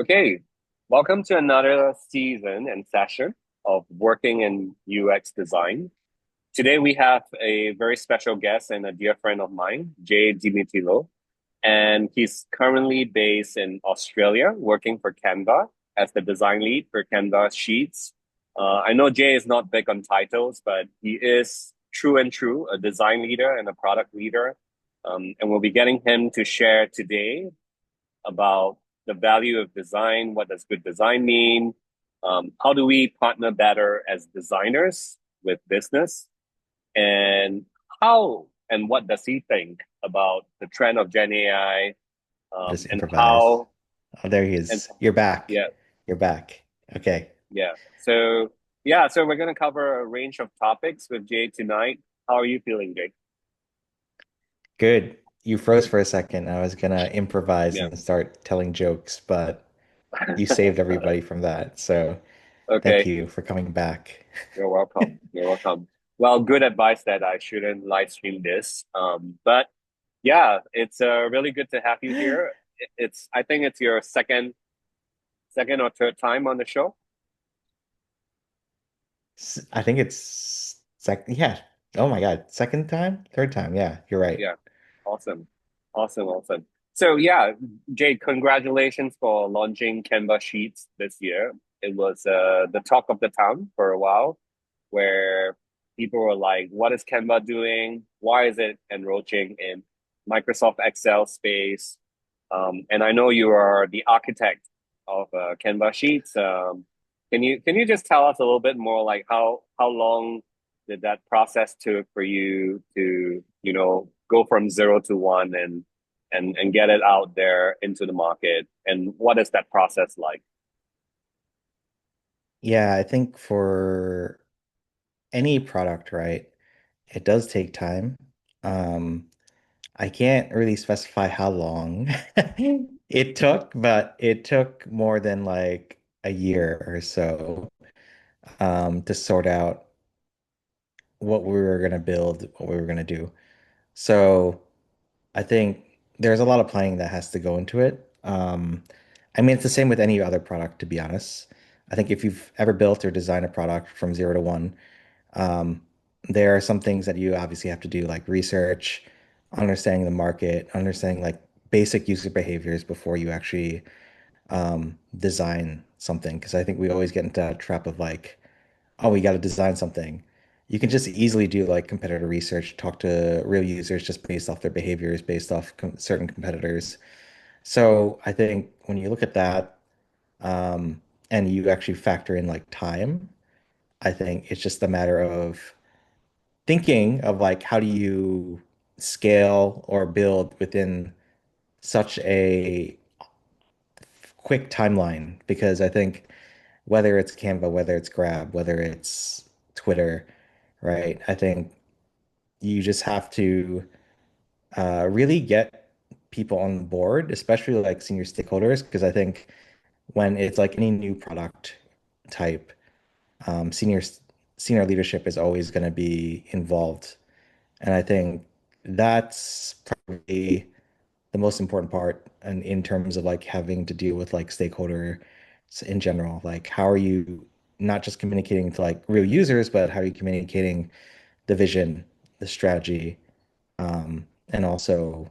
Okay, welcome to another season and session of Working in UX Design. Today we have a very special guest and a dear friend of mine, Jay Demetillo, and he's currently based in Australia working for Canva as the design lead for Canva Sheets. I know Jay is not big on titles, but he is true and true a design leader and a product leader. And we'll be getting him to share today about the value of design. What does good design mean? How do we partner better as designers with business? And how and what does he think about the trend of Gen AI, Just and improvise. how Oh, there he and is. You're back. yeah, You're back. Okay, yeah. So we're gonna cover a range of topics with Jay tonight. How are you feeling, Jay? good. You froze for a second. I was gonna improvise Yeah. and start telling jokes, but you saved everybody from that. So thank Okay, you for coming back. you're welcome. You're welcome. Well, good advice that I shouldn't live stream this. But yeah, it's really good to have you here. It's I think it's your second or third time on the show. I think it's second. Yeah. Oh my God. Second time? Third time. Yeah, you're right. Yeah, awesome, awesome, awesome. So yeah, Jay, congratulations for launching Canva Sheets this year. It was the talk of the town for a while, where people were like, "What is Canva doing? Why is it encroaching in Microsoft Excel space?" And I know you are the architect of Canva Sheets. Can you just tell us a little bit more, like how long did that process took for you to go from zero to one and get it out there into the market, and what is that process like? Yeah, I think for any product, right, it does take time. Um, I can't really specify how long it took, but it took more than like a year or so to sort out what we were going to build, what we were going to do. So I think there's a lot of planning that has to go into it. I mean, it's the same with any other product, to be honest. I think if you've ever built or designed a product from zero to one, um, there are some things that you obviously have to do, like research, understanding the market, understanding like basic user behaviors before you actually design something. Because I think we always get into that trap of like, oh, we got to design something. You can just easily do like competitor research, talk to real users just based off their behaviors, based off certain competitors. So I think when you look at that, and you actually factor in like time, I think it's just a matter of thinking of like how do you scale or build within such a quick timeline, because I think whether it's Canva, whether it's Grab, whether it's Twitter, right? I think you just have to really get people on board, especially like senior stakeholders, because I think when it's like any new product type, um, senior senior leadership is always going to be involved. And I think that's probably the most important part, and in terms of like having to deal with like stakeholders in general. Like how are you not just communicating to like real users, but how are you communicating the vision, the strategy, and also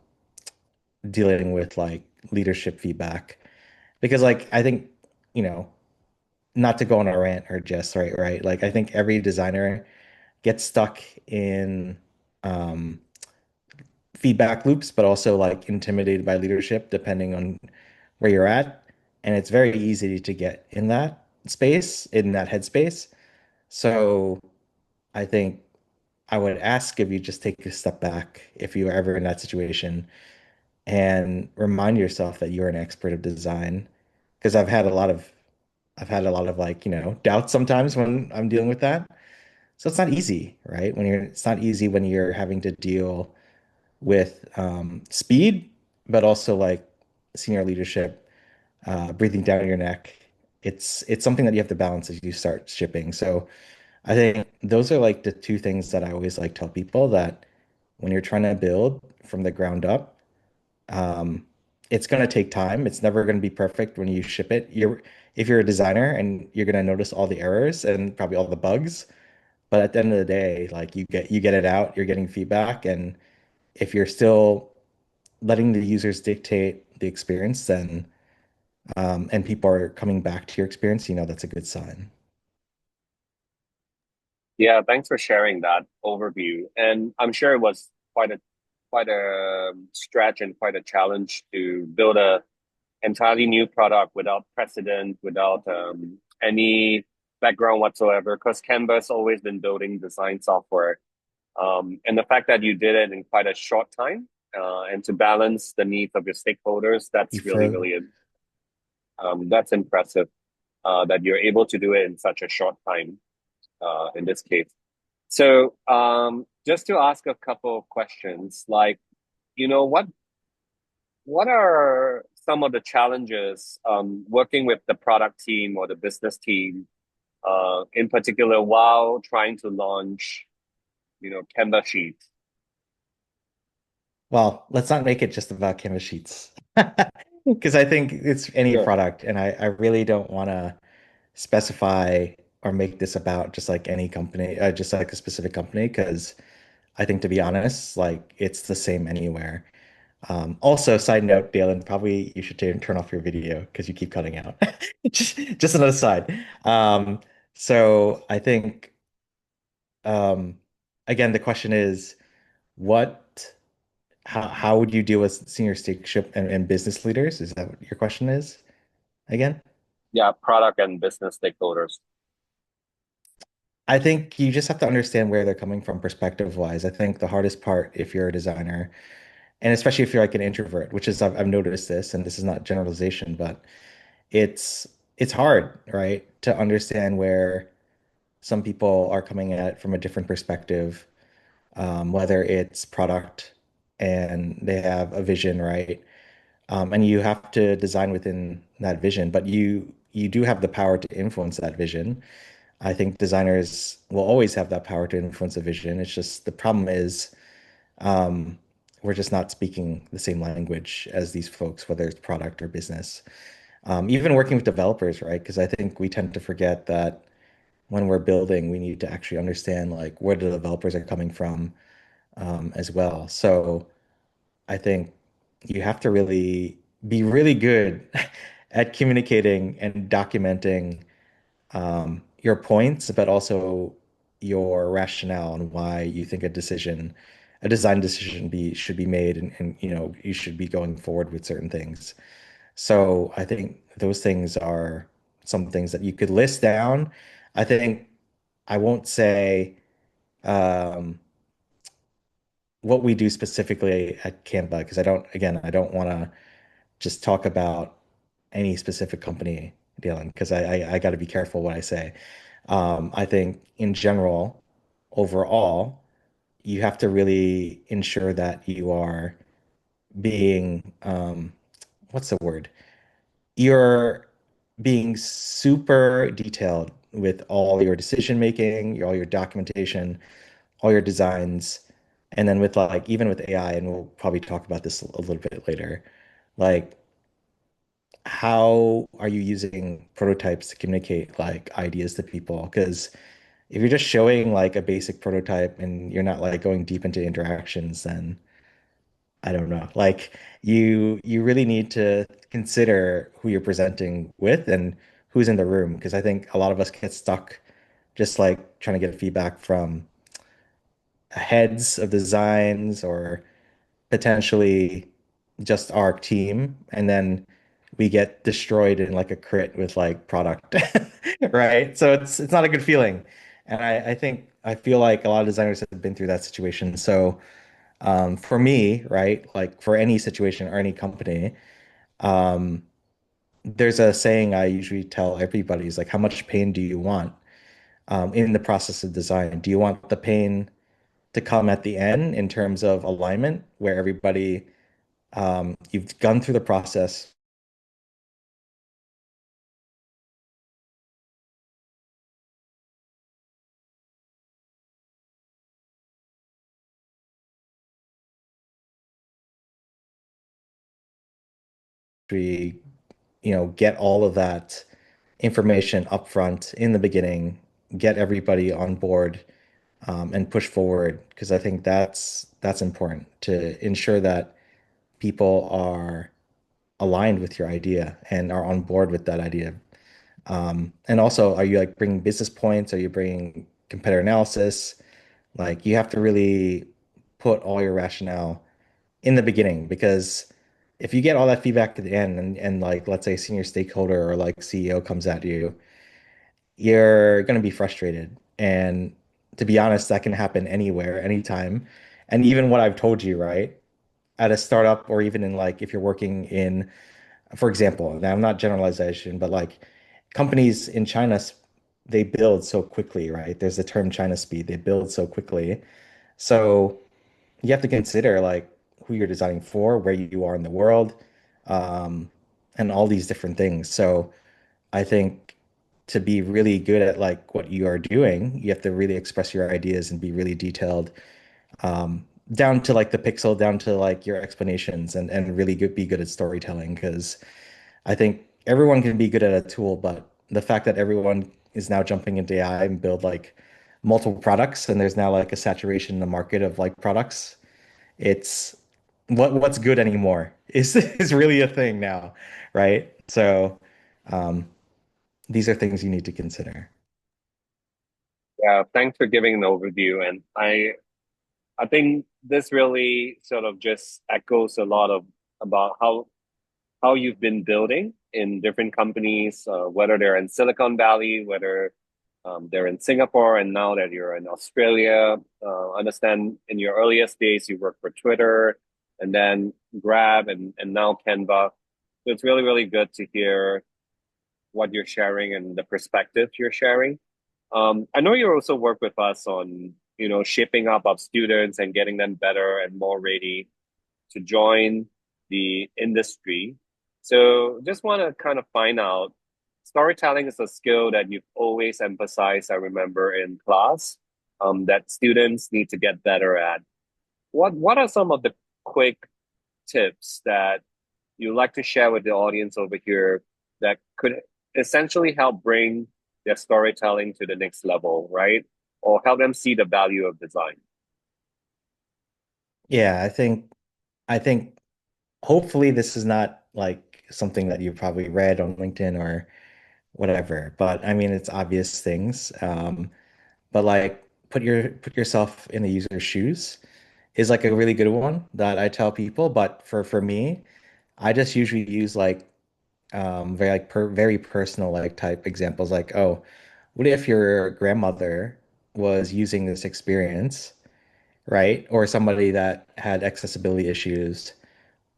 dealing with like leadership feedback. Because like I think, you know, not to go on a rant or just right, like I think every designer gets stuck in um feedback loops, but also like intimidated by leadership, depending on where you're at. And it's very easy to get in that space, in that headspace. So I think I would ask if you just take a step back if you are ever in that situation and remind yourself that you're an expert of design. Because I've had a lot of like, doubts sometimes when I'm dealing with that. So it's not easy, right? It's not easy when you're having to deal with speed, but also like senior leadership breathing down your neck. It's something that you have to balance as you start shipping. So I think those are like the two things that I always like tell people, that when you're trying to build from the ground up, it's going to take time. It's never going to be perfect when you ship it. If you're a designer and you're going to notice all the errors and probably all the bugs, but at the end of the day, like you get it out, you're getting feedback, and if you're still letting the users dictate the experience, then and people are coming back to your experience, that's a good sign. Yeah, thanks for sharing that overview. And I'm sure it was quite a stretch and quite a challenge to build a entirely new product without precedent, without any background whatsoever, because Canva's always been building design software. And the fact that you did it in quite a short time, and to balance the needs of your stakeholders, You that's really, froze. really that's impressive. That you're able to do it in such a short time. In this case. So, just to ask a couple of questions, like, what are some of the challenges working with the product team or the business team, in particular, while trying to launch, Canva Sheets? Well, let's not make it just about Canva Sheets. Because I think it's any Sure. product, and I really don't want to specify or make this about just like any company, just like a specific company, because I think to be honest, like it's the same anywhere. Also, side note, Dalen, probably you should turn off your video because you keep cutting out. Just another side. So I think um, again, the question is, what, how would you deal with senior stewardship and business leaders? Is that what your question is again? Yeah, product and business stakeholders. I think you just have to understand where they're coming from perspective wise. I think the hardest part, if you're a designer, and especially if you're like an introvert, which is I've noticed this, and this is not generalization, but it's it's hard, right, to understand where some people are coming at it from a different perspective, whether it's product and they have a vision, right? And you have to design within that vision, but you do have the power to influence that vision. I think designers will always have that power to influence a vision. It's just the problem is um, we're just not speaking the same language as these folks, whether it's product or business. Even working with developers, right? Because I think we tend to forget that when we're building, we need to actually understand like where the developers are coming from as well. So I think you have to really be really good at communicating and documenting your points, but also your rationale and why you think a design decision should be made, and you should be going forward with certain things. So I think those things are some things that you could list down. I think I won't say um, what we do specifically at Canva because again, I don't want to just talk about any specific company dealing because I got to be careful what I say. I think in general, overall, you have to really ensure that you are being, what's the word? You're being super detailed with all your decision making, all your documentation, all your designs, and then with like even with AI, and we'll probably talk about this a little bit later, like how are you using prototypes to communicate like ideas to people? Because if you're just showing like a basic prototype and you're not like going deep into interactions, then I don't know. Like you really need to consider who you're presenting with and who's in the room because I think a lot of us get stuck just like trying to get feedback from heads of designs or potentially just our team, and then we get destroyed in like a crit with like product, right? So it's not a good feeling, and I think I feel like a lot of designers have been through that situation. So for me, right, like for any situation or any company, um, there's a saying I usually tell everybody is like, how much pain do you want in the process of design? Do you want the pain to come at the end in terms of alignment, where everybody you've gone through the process actually, get all of that information upfront in the beginning, get everybody on board, and push forward because I think that's important to ensure that people are aligned with your idea and are on board with that idea. And also, are you like bringing business points? Are you bringing competitor analysis? Like you have to really put all your rationale in the beginning because if you get all that feedback at the end and like let's say a senior stakeholder or like CEO comes at you, you're going to be frustrated. And to be honest, that can happen anywhere, anytime. And even what I've told you, right? At a startup or even in like if you're working in, for example, now I'm not generalization, but like companies in China, they build so quickly, right? There's the term China speed. They build so quickly. So you have to consider like who you're designing for, where you are in the world, um, and all these different things. So I think to be really good at like what you are doing, you have to really express your ideas and be really detailed, down to like the pixel, down to like your explanations and really be good at storytelling. Because I think everyone can be good at a tool, but the fact that everyone is now jumping into AI and build like multiple products, and there's now like a saturation in the market of like products, it's what's good anymore is really a thing now, right? So these are things you need to consider. Yeah, thanks for giving an overview. And I think this really sort of just echoes a lot of about how you've been building in different companies, whether they're in Silicon Valley, whether they're in Singapore, and now that you're in Australia. Understand in your earliest days you worked for Twitter, and then Grab, and now Canva. So it's really, really good to hear what you're sharing and the perspective you're sharing. I know you also work with us on, shaping up of students and getting them better and more ready to join the industry. So just want to kind of find out, storytelling is a skill that you've always emphasized, I remember in class, that students need to get better at. What are some of the quick tips that you like to share with the audience over here that could essentially help bring their storytelling to the next level, right? Or help them see the value of design? Yeah, I think hopefully this is not like something that you probably read on LinkedIn or whatever, but I mean it's obvious things. But like put yourself in the user's shoes is like a really good one that I tell people. But for me, I just usually use like very personal like type examples like, oh, what if your grandmother was using this experience, right? Or somebody that had accessibility issues.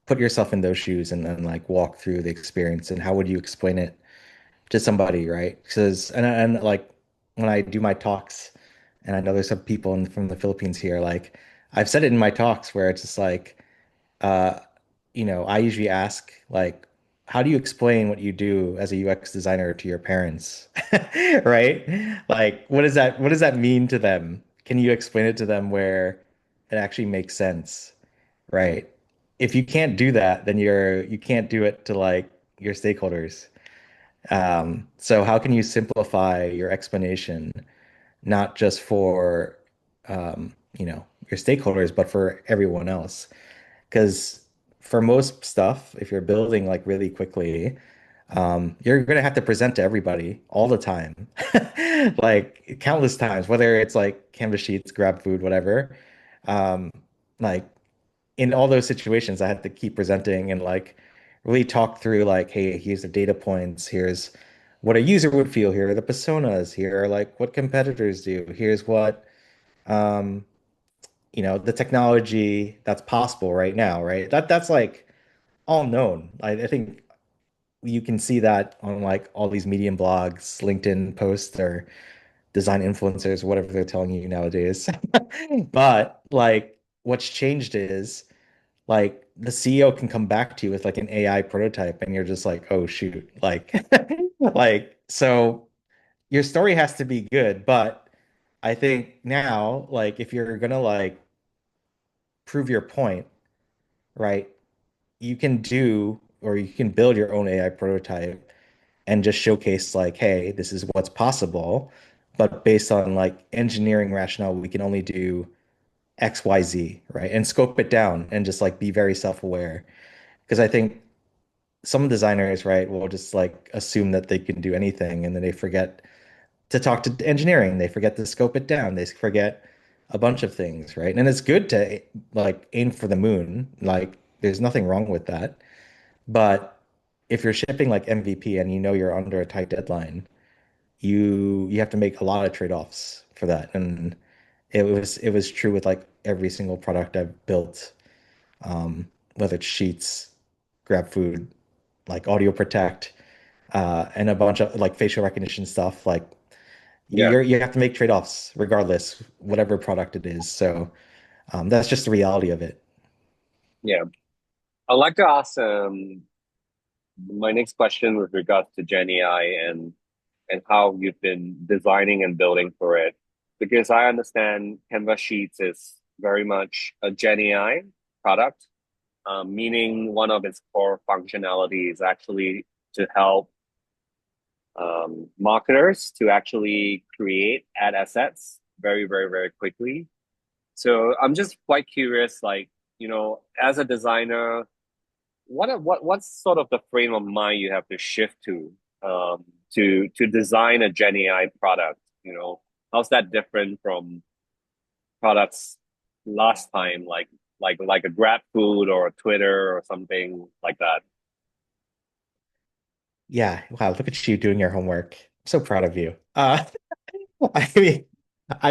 Put yourself in those shoes and then like walk through the experience and how would you explain it to somebody, right? Because and like when I do my talks, and I know there's some people from the Philippines here, like I've said it in my talks where it's just like, uh, I usually ask like, how do you explain what you do as a UX designer to your parents, right? Like, what does that mean to them? Can you explain it to them where it actually makes sense, right? If you can't do that, then you can't do it to like your stakeholders. So how can you simplify your explanation, not just for your stakeholders, but for everyone else? Because for most stuff, if you're building like really quickly, you're gonna have to present to everybody all the time, like countless times, whether it's like Canva Sheets, GrabFood, whatever. Um, like in all those situations, I had to keep presenting and like really talk through like, hey, here's the data points, here's what a user would feel, here are the personas, here are like what competitors do, here's what um, the technology that's possible right now, right? That's like all known. I think you can see that on like all these Medium blogs, LinkedIn posts, or design influencers, whatever they're telling you nowadays. But like what's changed is like the CEO can come back to you with like an AI prototype and you're just like, oh shoot. Like like so your story has to be good, but I think now like if you're gonna like prove your point, right? You can do or you can build your own AI prototype and just showcase like, hey, this is what's possible, but based on like engineering rationale, we can only do X, Y, Z, right? And scope it down and just like be very self-aware. Because I think some designers, right, will just like assume that they can do anything and then they forget to talk to engineering. They forget to scope it down. They forget a bunch of things, right? And it's good to like aim for the moon. Like there's nothing wrong with that. But if you're shipping like MVP and you know you're under a tight deadline, you have to make a lot of trade-offs for that. And it was true with like every single product I've built, whether it's Sheets, GrabFood, like AudioProtect, and a bunch of like facial recognition stuff. Like Yeah, you have to make trade-offs regardless, whatever product it is. So that's just the reality of it. yeah. I'd like to ask my next question with regards to Gen AI and how you've been designing and building for it. Because I understand Canva Sheets is very much a Gen AI product, meaning one of its core functionality is actually to help marketers to actually create ad assets very, very, very quickly. So I'm just quite curious, like, as a designer, what's sort of the frame of mind you have to shift to design a Gen AI product? How's that different from products last time, like a GrabFood or a Twitter or something like that? Yeah, wow, look at you doing your homework. I'm so proud of you. I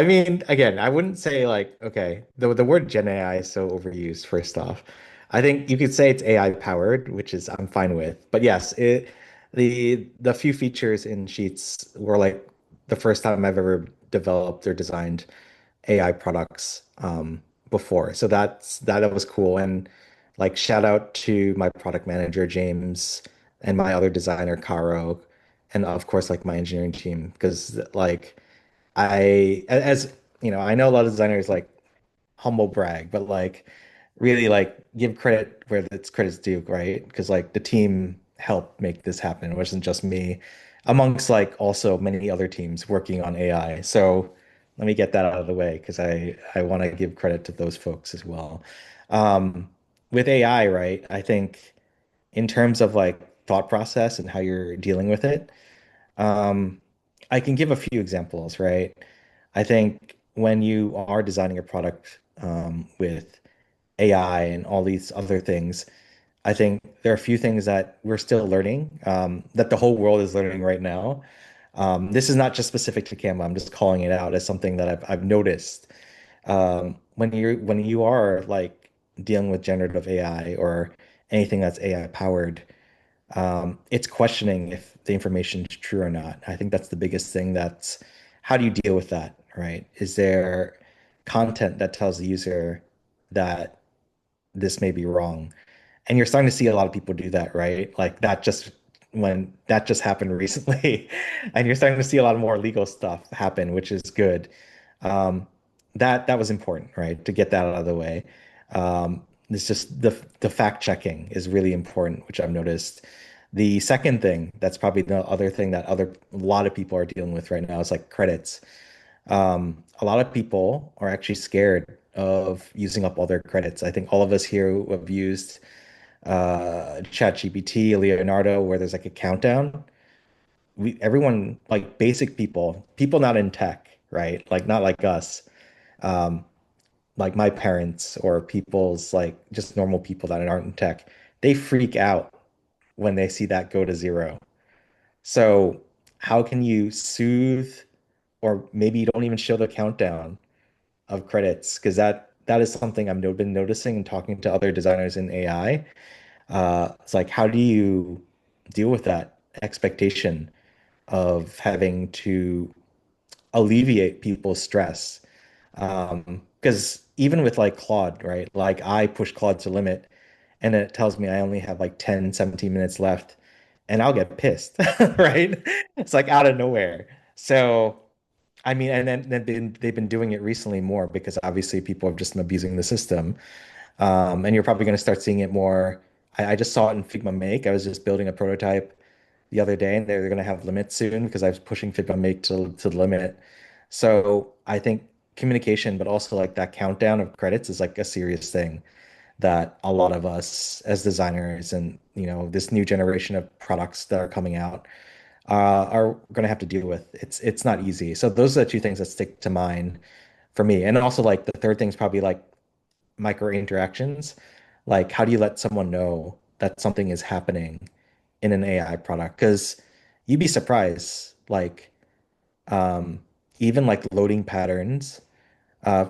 mean, again, I wouldn't say like, okay, the word Gen AI is so overused, first off. I think you could say it's AI powered, which is I'm fine with. But yes, the few features in Sheets were like the first time I've ever developed or designed AI products before. So that was cool. And like shout out to my product manager, James, and my other designer, Caro, and of course like my engineering team. Because like as you know, I know a lot of designers like humble brag, but like really like give credit where it's credit's due, right? Because like the team helped make this happen. It wasn't just me, amongst like also many other teams working on AI. So let me get that out of the way because I want to give credit to those folks as well. Um, with AI, right? I think in terms of like thought process and how you're dealing with it, um, I can give a few examples, right? I think when you are designing a product with AI and all these other things, I think there are a few things that we're still learning, that the whole world is learning right now. This is not just specific to Canva. I'm just calling it out as something that I've noticed. When you are like dealing with generative AI or anything that's AI powered, it's questioning if the information is true or not. I think that's the biggest thing. That's how do you deal with that, right? Is there content that tells the user that this may be wrong? And you're starting to see a lot of people do that, right? Like that just happened recently, and you're starting to see a lot more legal stuff happen, which is good. Um, that was important, right? To get that out of the way. It's just the fact checking is really important, which I've noticed. The second thing, that's probably the other thing that a lot of people are dealing with right now is like credits. A lot of people are actually scared of using up all their credits. I think all of us here who have used ChatGPT, Leonardo, where there's like a countdown. Everyone, like basic people not in tech, right? Like not like us, um, like my parents or people's like just normal people that aren't in tech, they freak out when they see that go to zero. So how can you soothe, or maybe you don't even show the countdown of credits? Because that is something I've been noticing and talking to other designers in AI. It's like, how do you deal with that expectation of having to alleviate people's stress? Because even with like Claude, right? Like I push Claude to limit and then it tells me I only have like 10, 17 minutes left and I'll get pissed, right? It's like out of nowhere. So, I mean, and then they've been doing it recently more because obviously people have just been abusing the system. And you're probably going to start seeing it more I just saw it in Figma Make. I was just building a prototype the other day, and they're going to have limits soon because I was pushing Figma Make to the limit. So I think communication, but also like that countdown of credits is like a serious thing that a lot of us as designers and this new generation of products that are coming out are going to have to deal with. It's not easy. So those are the two things that stick to mind for me. And also like the third thing is probably like micro interactions. Like how do you let someone know that something is happening in an AI product? Because you'd be surprised, like um, even like loading patterns, uh,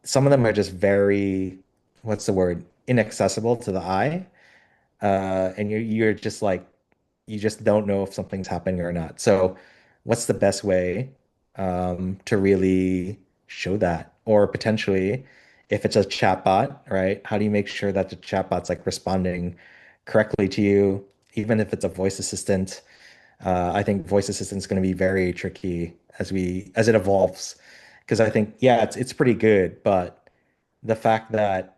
some of them are just very, what's the word, inaccessible to the eye. And you're just like you just don't know if something's happening or not. So, what's the best way to really show that? Or potentially, if it's a chatbot, right? How do you make sure that the chatbot's like responding correctly to you, even if it's a voice assistant? I think voice assistant is going to be very tricky as it evolves, because I think yeah, it's pretty good, but the fact that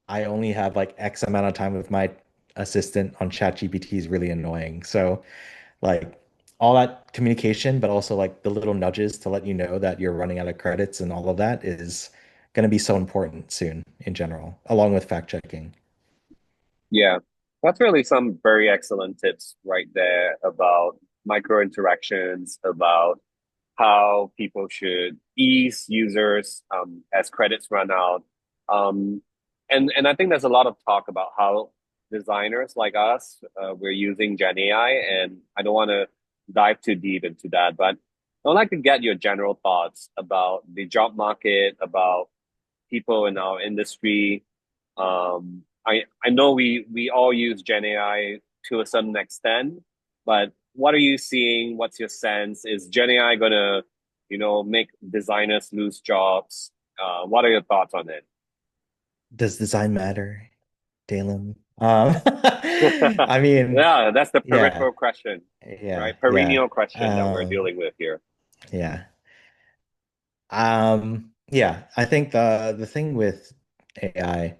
I only have like X amount of time with my assistant on ChatGPT is really annoying. So like all that communication, but also like the little nudges to let you know that you're running out of credits and all of that is going to be so important soon in general, along with fact checking. Yeah, that's really some very excellent tips right there about micro interactions, about how people should ease users as credits run out. Um, and I think there's a lot of talk about how designers like us, we're using Gen AI, and I don't want to dive too deep into that, but I'd like to get your general thoughts about the job market, about people in our industry. I know we all use Gen AI to a certain extent, but what are you seeing? What's your sense? Is Gen AI gonna, make designers lose jobs? What are your thoughts on it? Does design matter, Daylon? I mean, Yeah, that's the yeah, peripheral question, yeah, right? yeah. Perennial question that we're Um, dealing with here. yeah. Yeah, I think the thing with AI,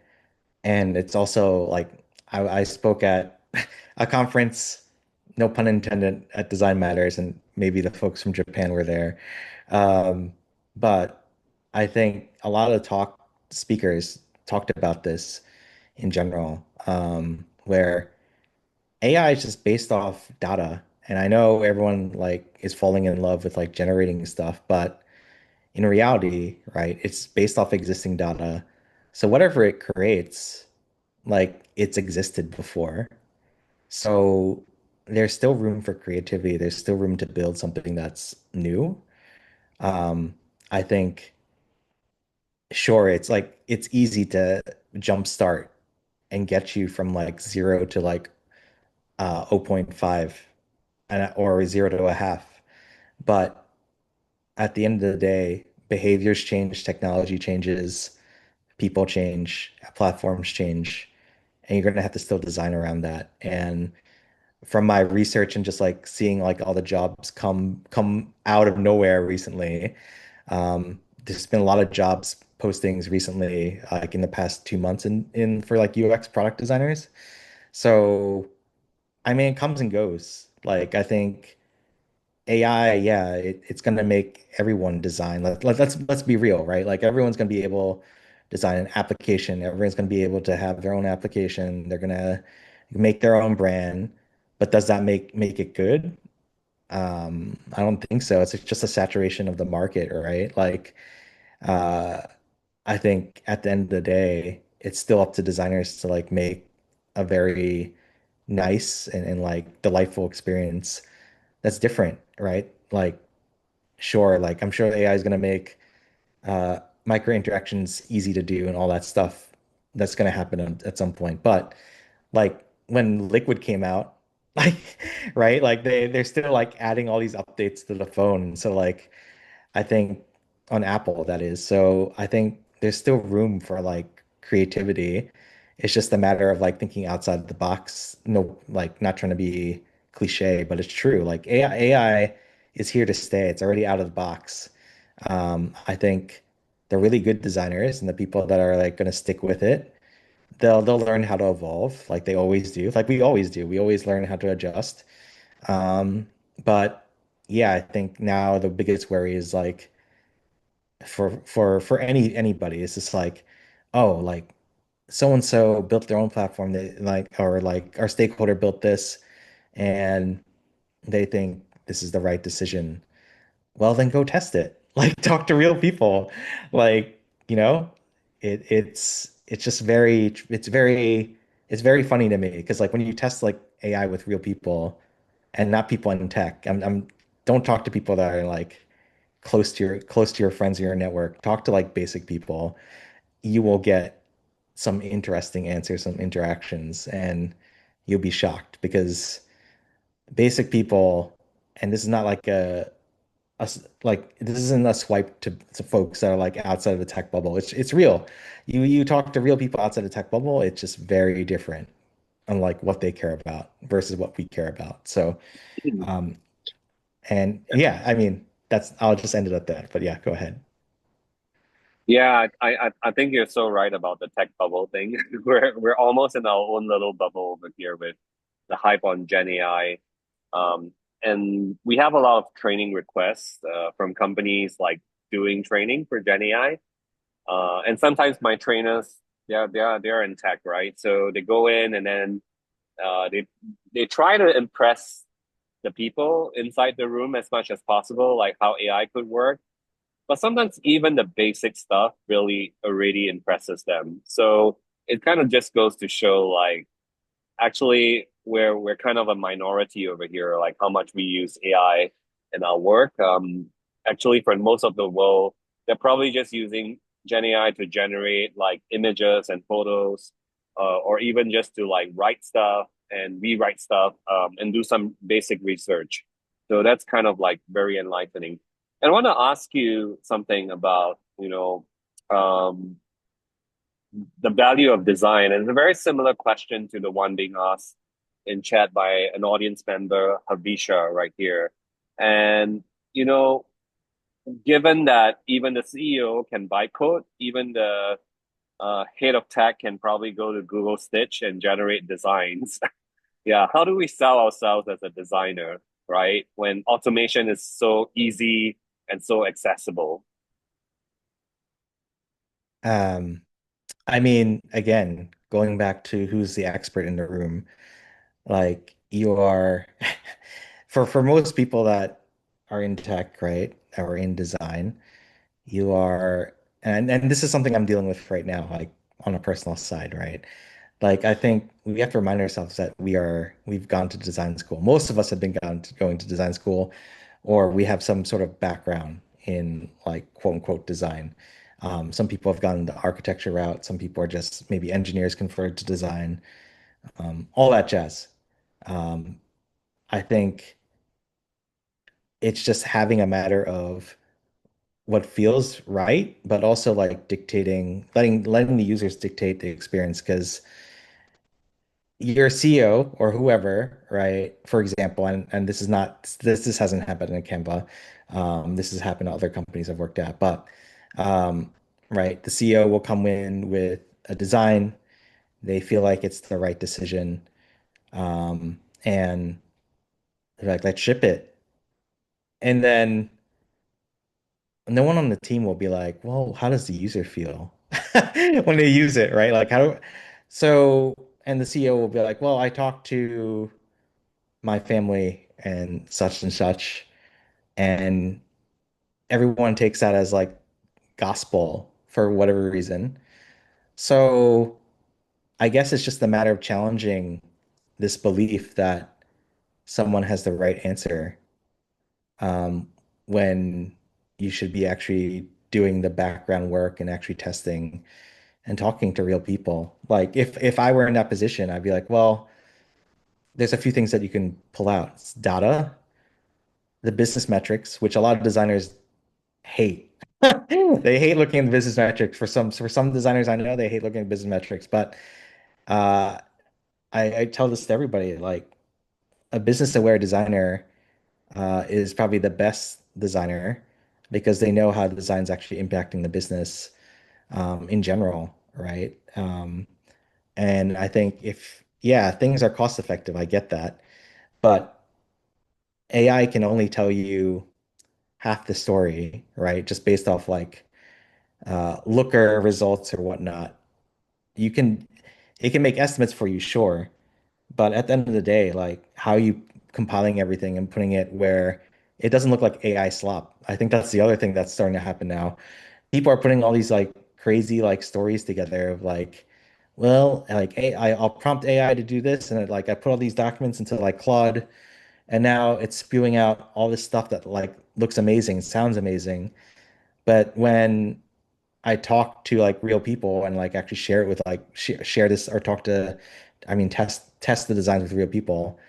and it's also like I spoke at a conference, no pun intended, at Design Matters, and maybe the folks from Japan were there. Um, but I think a lot of talk speakers talked about this in general, where AI is just based off data. And I know everyone like is falling in love with like generating stuff, but in reality, right, it's based off existing data. So whatever it creates, like it's existed before. So there's still room for creativity. There's still room to build something that's new. Um, I think, sure, it's like it's easy to jumpstart and get you from like zero to like zero point 0.5 and or zero to a half. But at the end of the day, behaviors change, technology changes, people change, platforms change, and you're going to have to still design around that. And from my research and just like seeing like all the jobs come out of nowhere recently, there's been a lot of jobs postings recently, like in the past 2 months in for like UX product designers. So I mean, it comes and goes. Like I think AI, yeah, it's gonna make everyone design. Let's be real, right? Like everyone's gonna be able to design an application. Everyone's gonna be able to have their own application. They're gonna make their own brand. But does that make it good? I don't think so. It's just a saturation of the market, right? Like, uh, I think at the end of the day, it's still up to designers to like make a very nice and like delightful experience that's different, right? Like, sure, like I'm sure AI is going to make micro interactions easy to do and all that stuff. That's going to happen at some point. But like when Liquid came out, like, right? Like they're still like adding all these updates to the phone. So like I think on Apple that is. So I think there's still room for like creativity. It's just a matter of like thinking outside the box. No, like not trying to be cliche, but it's true. Like AI is here to stay. It's already out of the box. I think the really good designers and the people that are like going to stick with it, they'll learn how to evolve like they always do. Like we always do. We always learn how to adjust. Um, but yeah, I think now the biggest worry is like for anybody, it's just like, oh, like so and so built their own platform that like or like our stakeholder built this and they think this is the right decision. Well, then go test it. Like talk to real people. Like, you know, it's just very funny to me because like when you test like AI with real people and not people in tech, I'm don't talk to people that are like close to your friends or your network. Talk to like basic people. You will get some interesting answers, some interactions, and you'll be shocked because basic people, and this is not like like this isn't a swipe to folks that are like outside of the tech bubble. It's real. You talk to real people outside the tech bubble, it's just very different on like what they care about versus what we care about. So um and yeah, I mean that's I'll just end it at that. But yeah, go ahead. Yeah, I think you're so right about the tech bubble thing. We're almost in our own little bubble over here with the hype on Gen AI. Um, and we have a lot of training requests from companies like doing training for Gen AI. And sometimes my trainers, they're in tech, right? So they go in and then they try to impress the people inside the room as much as possible, like how AI could work. But sometimes even the basic stuff really already impresses them. So it kind of just goes to show like actually we're kind of a minority over here, like how much we use AI in our work. Actually, for most of the world, they're probably just using Gen AI to generate like images and photos, or even just to like write stuff and rewrite stuff, and do some basic research. So that's kind of like very enlightening. And I want to ask you something about, um, the value of design. And it's a very similar question to the one being asked in chat by an audience member, Havisha, right here. And, you know, given that even the CEO can buy code, even the head of tech can probably go to Google Stitch and generate designs. Yeah, how do we sell ourselves as a designer, right? When automation is so easy and so accessible. Um, I mean, again, going back to who's the expert in the room, like you are for most people that are in tech, right, or in design, you are and this is something I'm dealing with right now, like on a personal side, right? Like I think we have to remind ourselves that we've gone to design school. Most of us have been going to design school, or we have some sort of background in like quote unquote design. Some people have gone the architecture route. Some people are just maybe engineers converted to design. All that jazz. Um, I think it's just having a matter of what feels right, but also like dictating, letting the users dictate the experience because your CEO or whoever, right? For example, and this is not this hasn't happened in Canva. This has happened to other companies I've worked at, but um, right, the CEO will come in with a design. They feel like it's the right decision, and they're like, let's ship it. And then no one on the team will be like, well, how does the user feel when they use it, right? Like how so and the CEO will be like, well, I talked to my family and such. And everyone takes that as like gospel for whatever reason. So I guess it's just a matter of challenging this belief that someone has the right answer um, when you should be actually doing the background work and actually testing and talking to real people. Like if I were in that position, I'd be like, well, there's a few things that you can pull out. It's data, the business metrics, which a lot of designers hate. They hate looking at the business metrics. For some designers I know, they hate looking at business metrics. But uh, I tell this to everybody, like a business aware designer is probably the best designer because they know how the design's actually impacting the business in general, right? And I think yeah, things are cost effective, I get that. But AI can only tell you half the story, right? Just based off like looker results or whatnot. You can, it can make estimates for you, sure. But at the end of the day, like how you compiling everything and putting it where it doesn't look like AI slop. I think that's the other thing that's starting to happen now. People are putting all these like crazy like stories together of like, well, like AI, I'll prompt AI to do this, and like I put all these documents into like Claude, and now it's spewing out all this stuff that like looks amazing, sounds amazing. But when I talk to like real people and like actually share it with like share this or talk to, I mean, test the designs with real people,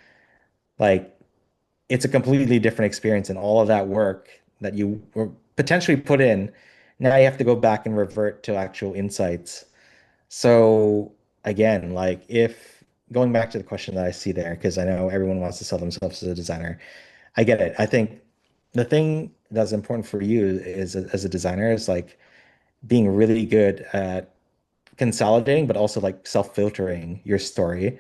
like it's a completely different experience, and all of that work that you were potentially put in, now you have to go back and revert to actual insights. So again, like if going back to the question that I see there, because I know everyone wants to sell themselves as a designer, I get it. I think the thing that's important for you is as a designer is like being really good at consolidating, but also like self-filtering your story,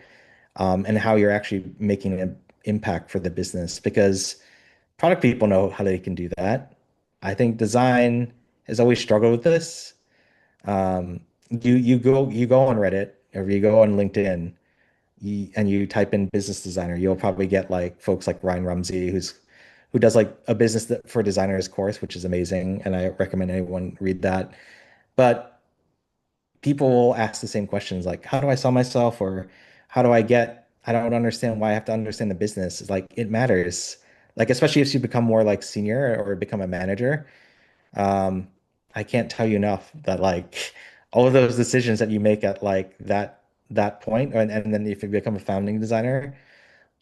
and how you're actually making an impact for the business. Because product people know how they can do that. I think design has always struggled with this. Um, you go on Reddit or you go on LinkedIn and you type in business designer, you'll probably get like folks like Ryan Rumsey, who does like a business for designers course, which is amazing, and I recommend anyone read that. But people will ask the same questions like, how do I sell myself? Or how do I get, I don't understand why I have to understand the business. It's like, it matters. Like, especially if you become more like senior or become a manager. Um, I can't tell you enough that like all of those decisions that you make at like that point, and then if you become a founding designer,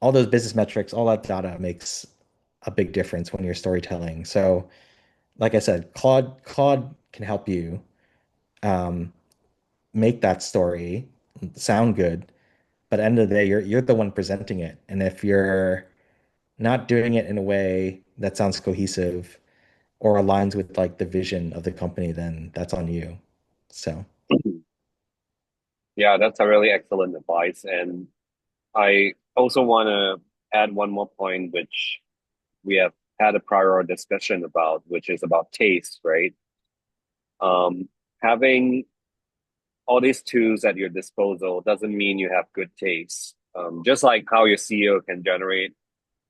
all those business metrics, all that data makes a big difference when you're storytelling. So, like I said, Claude can help you um, make that story sound good, but at the end of the day, you're the one presenting it. And if you're not doing it in a way that sounds cohesive or aligns with like the vision of the company, then that's on you. So, Yeah, that's a really excellent advice. And I also want to add one more point, which we have had a prior discussion about, which is about taste, right? Um, Having all these tools at your disposal doesn't mean you have good taste. Just like how your CEO can generate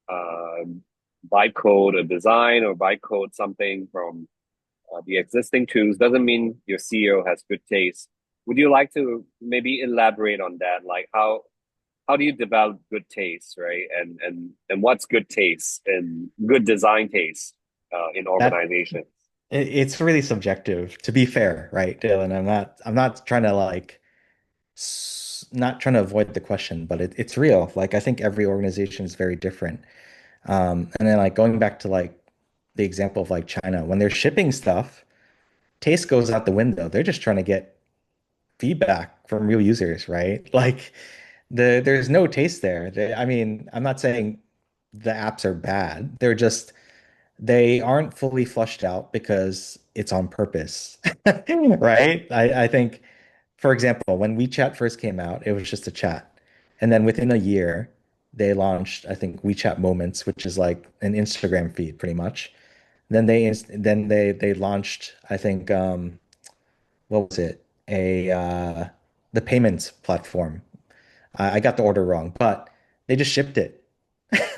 uh, bytecode a design or bytecode something from the existing tools doesn't mean your CEO has good taste. Would you like to maybe elaborate on that? Like how do you develop good taste, right? And what's good taste and good design taste in that organizations? it's really subjective, to be fair, right, Dylan? I'm not trying to like not trying to avoid the question, but it's real. Like I think every organization is very different. And then like going back to like the example of like China, when they're shipping stuff, taste goes out the window. They're just trying to get feedback from real users, right? Like there's no taste there. I mean, I'm not saying the apps are bad. They aren't fully flushed out because it's on purpose, right? I think, for example, when WeChat first came out, it was just a chat. And then within a year, they launched, I think, WeChat Moments, which is like an Instagram feed pretty much. Then they launched, I think, what was it? A The payments platform. I got the order wrong, but they just shipped it.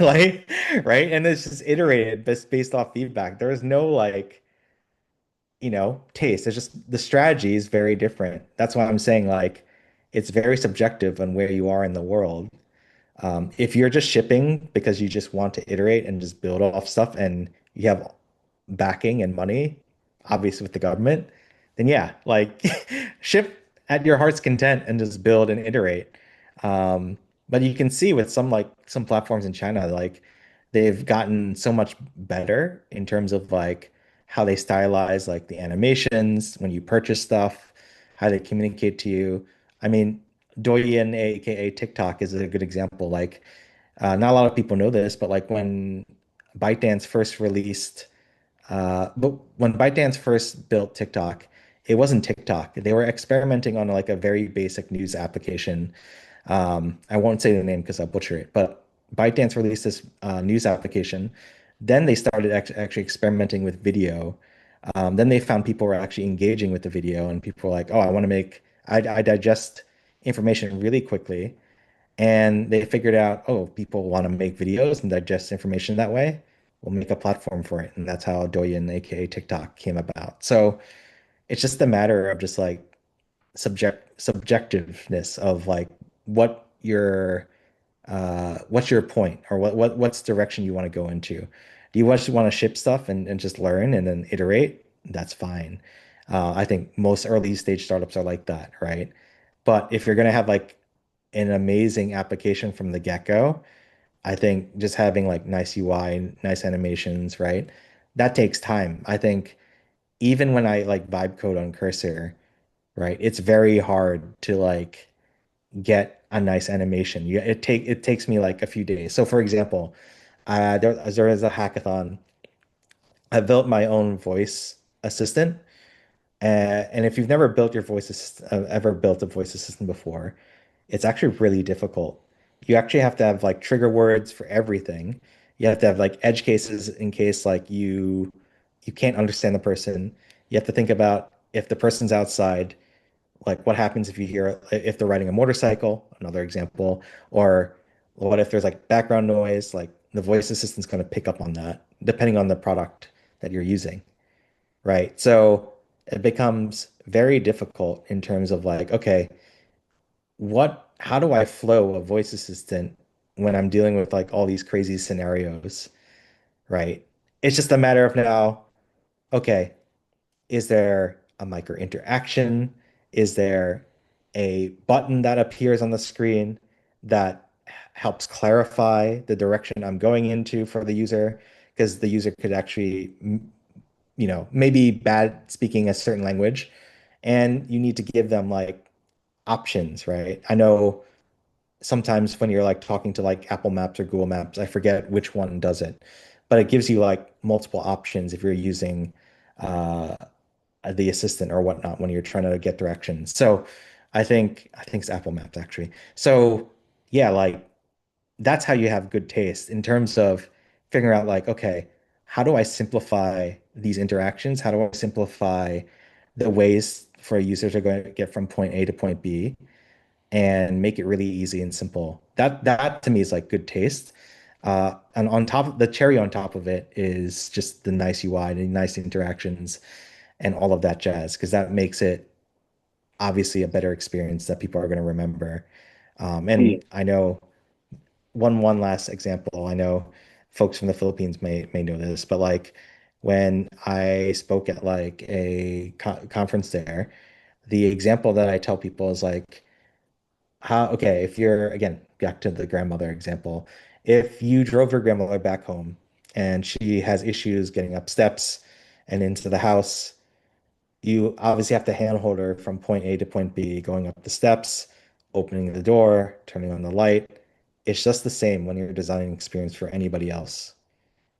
Like, right? And it's just iterated based off feedback. There is no like, taste. It's just the strategy is very different. That's why I'm saying like it's very subjective on where you are in the world. If you're just shipping because you just want to iterate and just build off stuff and you have backing and money, obviously with the government, then yeah, like ship at your heart's content and just build and iterate. But you can see with some platforms in China, like they've gotten so much better in terms of like how they stylize like the animations when you purchase stuff, how they communicate to you. I mean, Douyin, aka TikTok, is a good example. Like, not a lot of people know this, but like ByteDance first built TikTok, It wasn't TikTok. They were experimenting on like a very basic news application. I won't say the name because I'll butcher it, but ByteDance released this news application. Then they started actually experimenting with video. Then they found people were actually engaging with the video, and people were like, "Oh, I digest information really quickly." And they figured out, oh, people want to make videos and digest information that way. We'll make a platform for it. And that's how Douyin, aka TikTok, came about. So it's just a matter of just like subjectiveness of like what your what's your point or what's direction you want to go into. Do you just want to ship stuff and just learn and then iterate? That's fine. I think most early stage startups are like that, right? But if you're gonna have like an amazing application from the get-go, I think just having like nice UI, nice animations, right? That takes time. I think even when I like vibe code on Cursor, right, it's very hard to like get a nice animation. It takes me like a few days. So for example, there is a hackathon. I built my own voice assistant. And if you've never built your voice assistant, ever built a voice assistant before, it's actually really difficult. You actually have to have like trigger words for everything. You have to have like edge cases in case like you can't understand the person. You have to think about if the person's outside, like what happens if you hear if they're riding a motorcycle, another example, or what if there's like background noise, like the voice assistant's going to pick up on that depending on the product that you're using, right? So it becomes very difficult in terms of like, okay, how do I flow a voice assistant when I'm dealing with like all these crazy scenarios, right? It's just a matter of now, okay, is there a micro interaction? Is there a button that appears on the screen that helps clarify the direction I'm going into for the user? Because the user could actually, maybe bad speaking a certain language, and you need to give them like options, right? I know sometimes when you're like talking to like Apple Maps or Google Maps, I forget which one does it, but it gives you like multiple options if you're using uh, the assistant or whatnot when you're trying to get directions. So I think it's Apple Maps actually. So yeah, like that's how you have good taste in terms of figuring out like, okay, how do I simplify these interactions? How do I simplify the ways for a user to go get from point A to point B and make it really easy and simple? That to me is like good taste. And on top of the cherry on top of it is just the nice UI, the nice interactions, and all of that jazz, because that makes it obviously a better experience that people are going to remember. Mm. And I know one last example. I know folks from the Philippines may know this, but like when I spoke at like a conference there, the example that I tell people is like how okay, if you're again back to the grandmother example, if you drove your grandmother back home and she has issues getting up steps and into the house, you obviously have to handhold her from point A to point B, going up the steps, opening the door, turning on the light. It's just the same when you're designing experience for anybody else,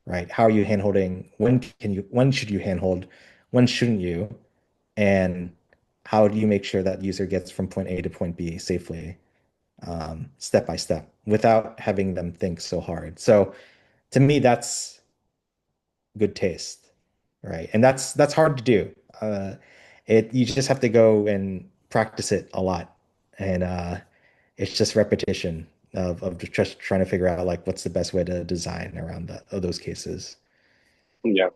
right? How are you handholding? When should you handhold? When shouldn't you? And how do you make sure that user gets from point A to point B safely, step by step, without having them think so hard? So to me, that's good taste, right? And that's hard to do. You just have to go and practice it a lot, and it's just repetition of just trying to figure out like what's the best way to design around those cases. Yeah.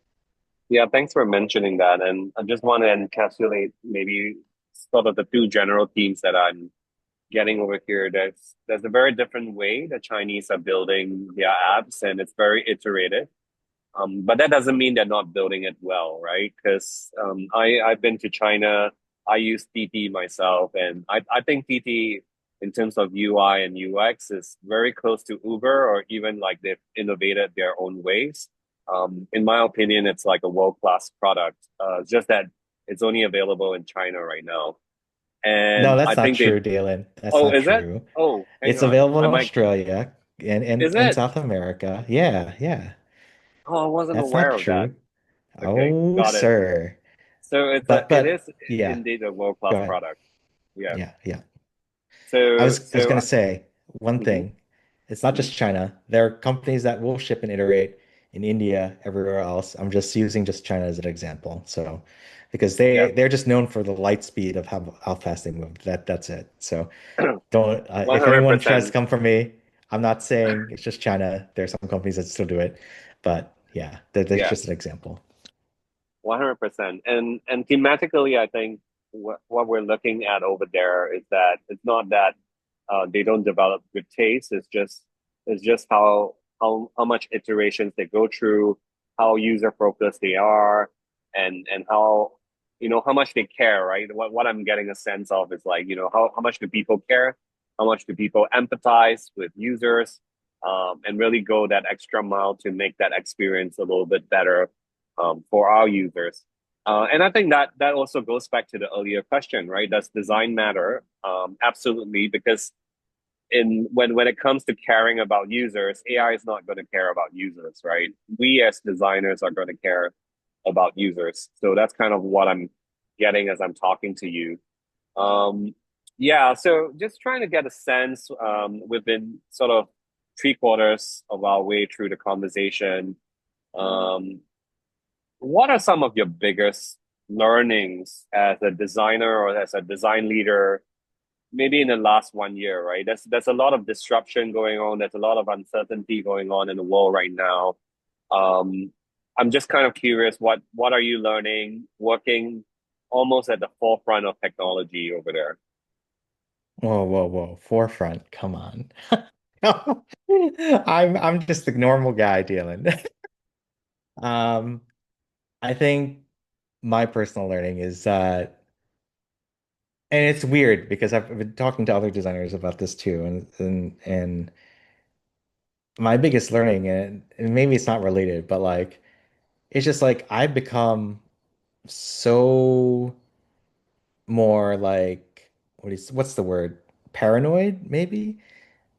Yeah, thanks for mentioning that. And I just want to encapsulate maybe sort of the two general themes that I'm getting over here. There's a very different way the Chinese are building their apps, and it's very iterative. But that doesn't mean they're not building it well, right? Because I've been to China. I use TT myself, and I think TT in terms of UI and UX is very close to Uber, or even like they've innovated their own ways. In my opinion, it's like a world-class product. Just that it's only available in China right now, No, and I that's not think they. true, Dalen. That's Oh, not is it? true. Oh, hang It's on. available I in might. Australia Is and it? South America. Yeah, yeah. Oh, I wasn't That's aware not of that. true. Okay, Oh, got it. sir. So it is but yeah, indeed a go world-class ahead. product. Yeah. Yeah, yeah. So I was so gonna say one mhm, thing. It's not mhm. just China. There are companies that will ship and iterate in India, everywhere else. I'm just using just China as an example. So because Yeah. they're just known for the light speed of how fast they move. That's it. So don't if anyone tries to 100%. come for me, I'm not saying it's just China. There's some companies that still do it, but yeah, that's Yeah. just an example. 100%. And thematically, I think what we're looking at over there is that it's not that they don't develop good taste. It's just how much iterations they go through, how user focused they are, and how how much they care, right? What I'm getting a sense of is like how much do people care, how much do people empathize with users, and really go that extra mile to make that experience a little bit better for our users. And I think that also goes back to the earlier question, right? Does design matter? Absolutely, because in when it comes to caring about users, AI is not going to care about users, right? We as designers are going to care about users. So that's kind of what I'm getting as I'm talking to you. Um, yeah, so just trying to get a sense. We've been sort of three-quarters of our way through the conversation. Um, what are some of your biggest learnings as a designer or as a design leader, maybe in the last 1 year, right? There's a lot of disruption going on. There's a lot of uncertainty going on in the world right now. Um, I'm just kind of curious, what are you learning, working almost at the forefront of technology over there? Whoa, whoa, whoa. Forefront, come on. I'm just the normal guy dealing. Um, I think my personal learning is and it's weird because I've been talking to other designers about this too, and my biggest learning, and maybe it's not related, but like it's just like I've become so more like what's the word? Paranoid, maybe,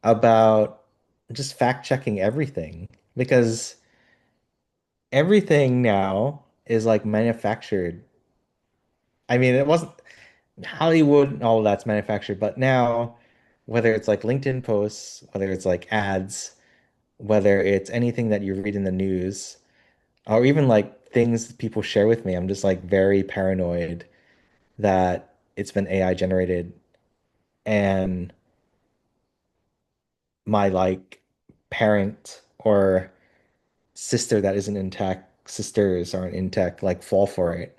about just fact checking everything because everything now is like manufactured. I mean, it wasn't Hollywood and all of that's manufactured, but now whether it's like LinkedIn posts, whether it's like ads, whether it's anything that you read in the news, or even like things that people share with me, I'm just like very paranoid that it's been AI generated and my like parent or sister that isn't in tech, sisters aren't in tech, like fall for it.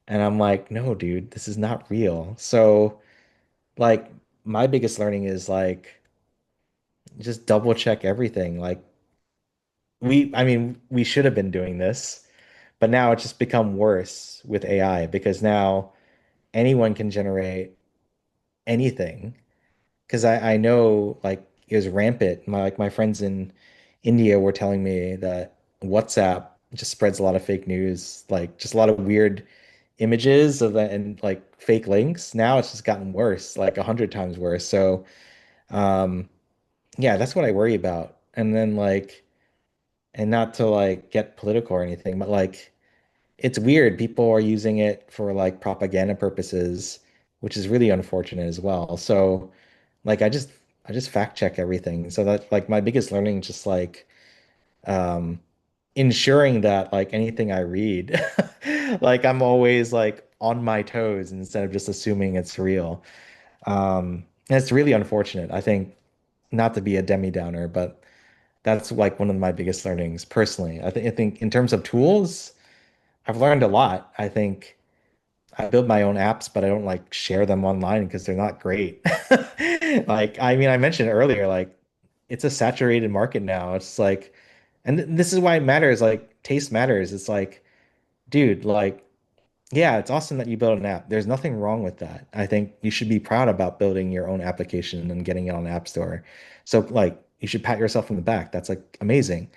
And I'm like, no, dude, this is not real. So, like, my biggest learning is like, just double check everything. Like, I mean, we should have been doing this, but now it's just become worse with AI because now anyone can generate anything. Because I know like it was rampant. My friends in India were telling me that WhatsApp just spreads a lot of fake news, like just a lot of weird images of and like fake links. Now it's just gotten worse, like 100 times worse. So yeah, that's what I worry about. And then like, and not to like get political or anything, but like it's weird. People are using it for like propaganda purposes, which is really unfortunate as well. So like I just fact check everything. So that like my biggest learning is just like um ensuring that like anything I read like I'm always like on my toes instead of just assuming it's real. And it's really unfortunate. I think not to be a Demi Downer, but that's like one of my biggest learnings personally. I think in terms of tools, I've learned a lot. I think I build my own apps, but I don't like share them online because they're not great. Like, I mean, I mentioned earlier, like it's a saturated market now. It's like, and this is why it matters. Like, taste matters. It's like, dude, like, yeah, it's awesome that you build an app. There's nothing wrong with that. I think you should be proud about building your own application and getting it on the App Store. So, like, you should pat yourself on the back. That's like amazing.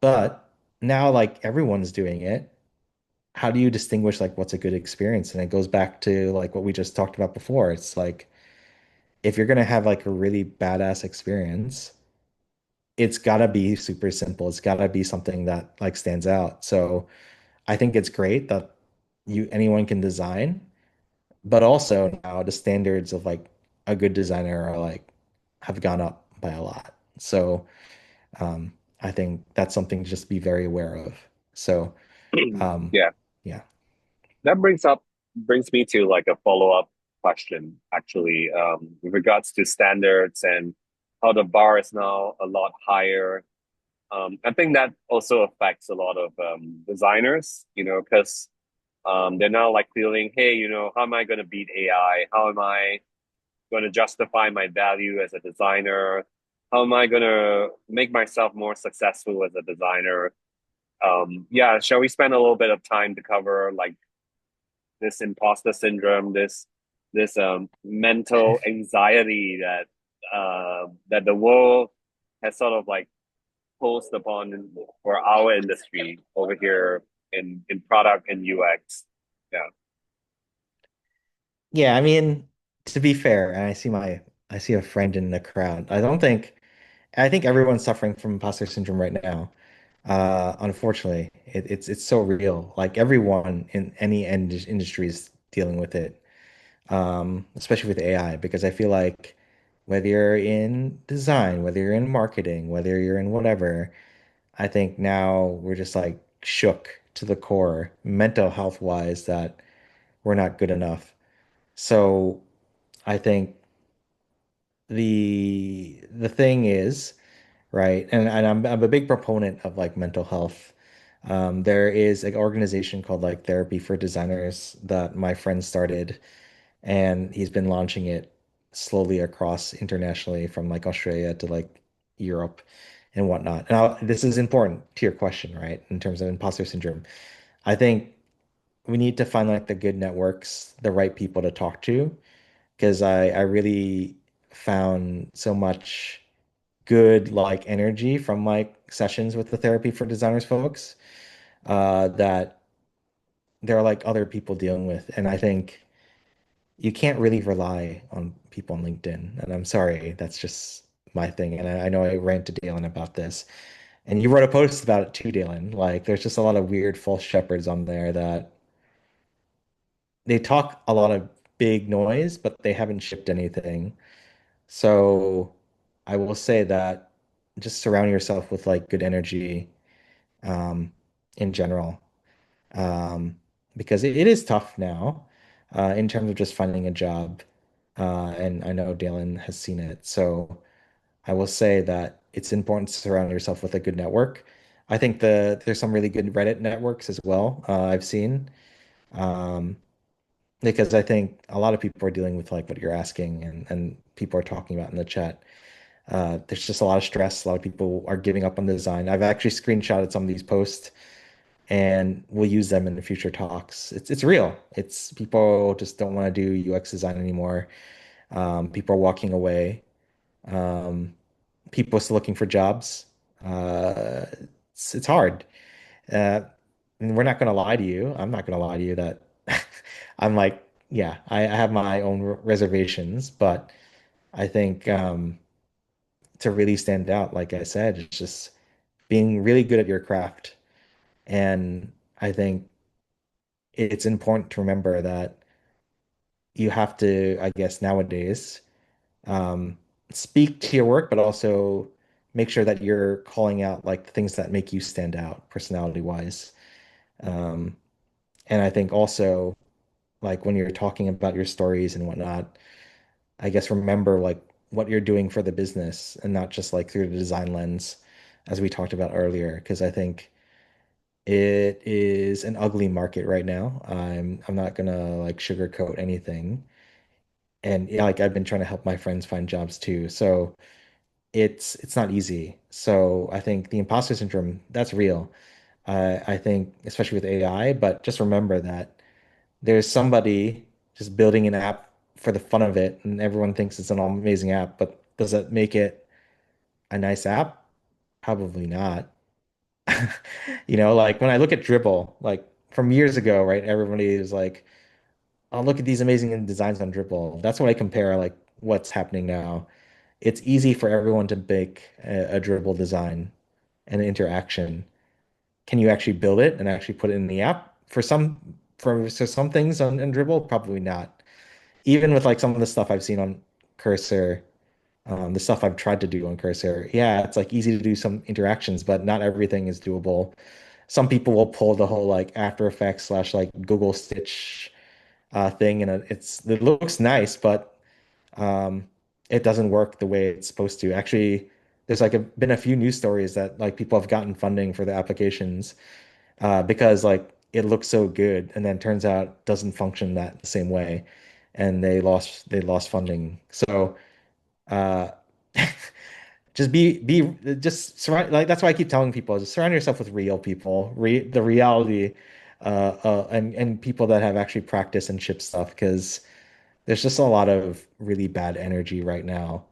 But now, like, everyone's doing it. How do you distinguish like what's a good experience? And it goes back to like what we just talked about before. It's like if you're gonna have like a really badass experience, it's gotta be super simple. It's gotta be something that like stands out. So I think it's great that you anyone can design, but also now the standards of like a good designer are like have gone up by a lot. So um, I think that's something to just be very aware of. So um, Yeah, yeah. that brings me to like a follow-up question, actually, with regards to standards and how the bar is now a lot higher. I think that also affects a lot of designers, because they're now like feeling, hey, how am I going to beat AI? How am I going to justify my value as a designer? How am I going to make myself more successful as a designer? Yeah, shall we spend a little bit of time to cover like this imposter syndrome, this mental anxiety that the world has sort of like posed upon for our industry over here in product and UX. Yeah. Yeah, I mean, to be fair, and I see a friend in the crowd. I think everyone's suffering from imposter syndrome right now. Unfortunately, it's so real. Like everyone in any industry is dealing with it, especially with AI, because I feel like whether you're in design, whether you're in marketing, whether you're in whatever, I think now we're just like shook to the core, mental health wise, that we're not good enough. So I think the thing is, right, and I'm a big proponent of like mental health. There is an organization called like Therapy for Designers that my friend started, and he's been launching it slowly across internationally from like Australia to like Europe and whatnot. Now, this is important to your question, right? In terms of imposter syndrome, I think we need to find like the good networks, the right people to talk to, because I really found so much good like energy from like sessions with the Therapy for Designers folks that there are like other people dealing with, and I think you can't really rely on people on LinkedIn. And I'm sorry, that's just my thing. And I know I ran to Dalen about this, and you wrote a post about it too, Dalen. Like, there's just a lot of weird false shepherds on there that they talk a lot of big noise, but they haven't shipped anything. So I will say that just surround yourself with like good energy um, in general, um, because it is tough now in terms of just finding a job. And I know Dalen has seen it. So I will say that it's important to surround yourself with a good network. I think there's some really good Reddit networks as well. I've seen um, because I think a lot of people are dealing with like what you're asking and people are talking about in the chat. There's just a lot of stress. A lot of people are giving up on the design. I've actually screenshotted some of these posts and we'll use them in the future talks. It's real. It's people just don't want to do UX design anymore. People are walking away. Um, People are still looking for jobs. It's hard. Uh, and we're not going to lie to you. I'm not going to lie to you that I'm like, yeah, I have my own reservations, but I think to really stand out, like I said, it's just being really good at your craft. And I think it's important to remember that you have to, I guess, nowadays um, speak to your work, but also make sure that you're calling out like the things that make you stand out personality wise. Um, and I think also like when you're talking about your stories and whatnot, I guess remember like what you're doing for the business and not just like through the design lens, as we talked about earlier, because I think it is an ugly market right now. I'm not gonna like sugarcoat anything. And yeah, like I've been trying to help my friends find jobs too. So it's not easy. So I think the imposter syndrome, that's real. I think especially with AI, but just remember that there's somebody just building an app for the fun of it, and everyone thinks it's an amazing app, but does that make it a nice app? Probably not. Like when I look at Dribble, like from years ago, right? Everybody is like, "Oh, look at these amazing designs on Dribble." That's what I compare like what's happening now. It's easy for everyone to make a Dribble design and interaction. Can you actually build it and actually put it in the app? For some for some things on Dribble, probably not. Even with like some of the stuff I've seen on Cursor, the stuff I've tried to do on Cursor, yeah, it's like easy to do some interactions, but not everything is doable. Some people will pull the whole like After Effects slash like Google Stitch thing, and it looks nice, but um, it doesn't work the way it's supposed to. Actually, there's like been a few news stories that like people have gotten funding for the applications because like it looks so good, and then turns out it doesn't function that the same way, and they lost funding. So uh, just surround like that's why I keep telling people just surround yourself with real people, the reality, and people that have actually practiced and shipped stuff because there's just a lot of really bad energy right now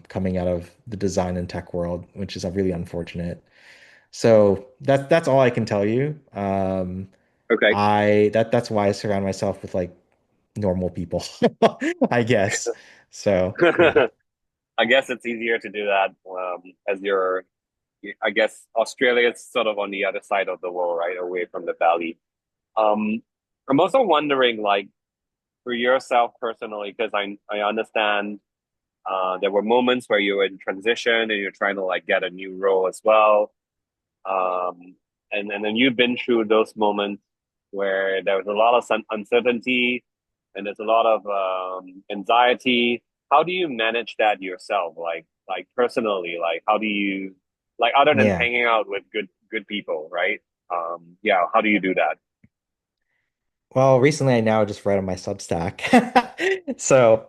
coming out of the design and tech world, which is really unfortunate. So that's all I can tell you. Okay. That's why I surround myself with like normal people, I guess. So yeah. I guess it's easier to do that as you're, I guess Australia is sort of on the other side of the world, right? Away from the valley. Um, I'm also wondering, like, for yourself personally, because I understand there were moments where you were in transition and you're trying to like get a new role as well. Um, and then you've been through those moments where there was a lot of uncertainty and there's a lot of anxiety. How do you manage that yourself? Like personally, like how do you like other than Yeah. hanging out with good people, right? Yeah, how do you do that? Well, recently I now just write on my Substack. So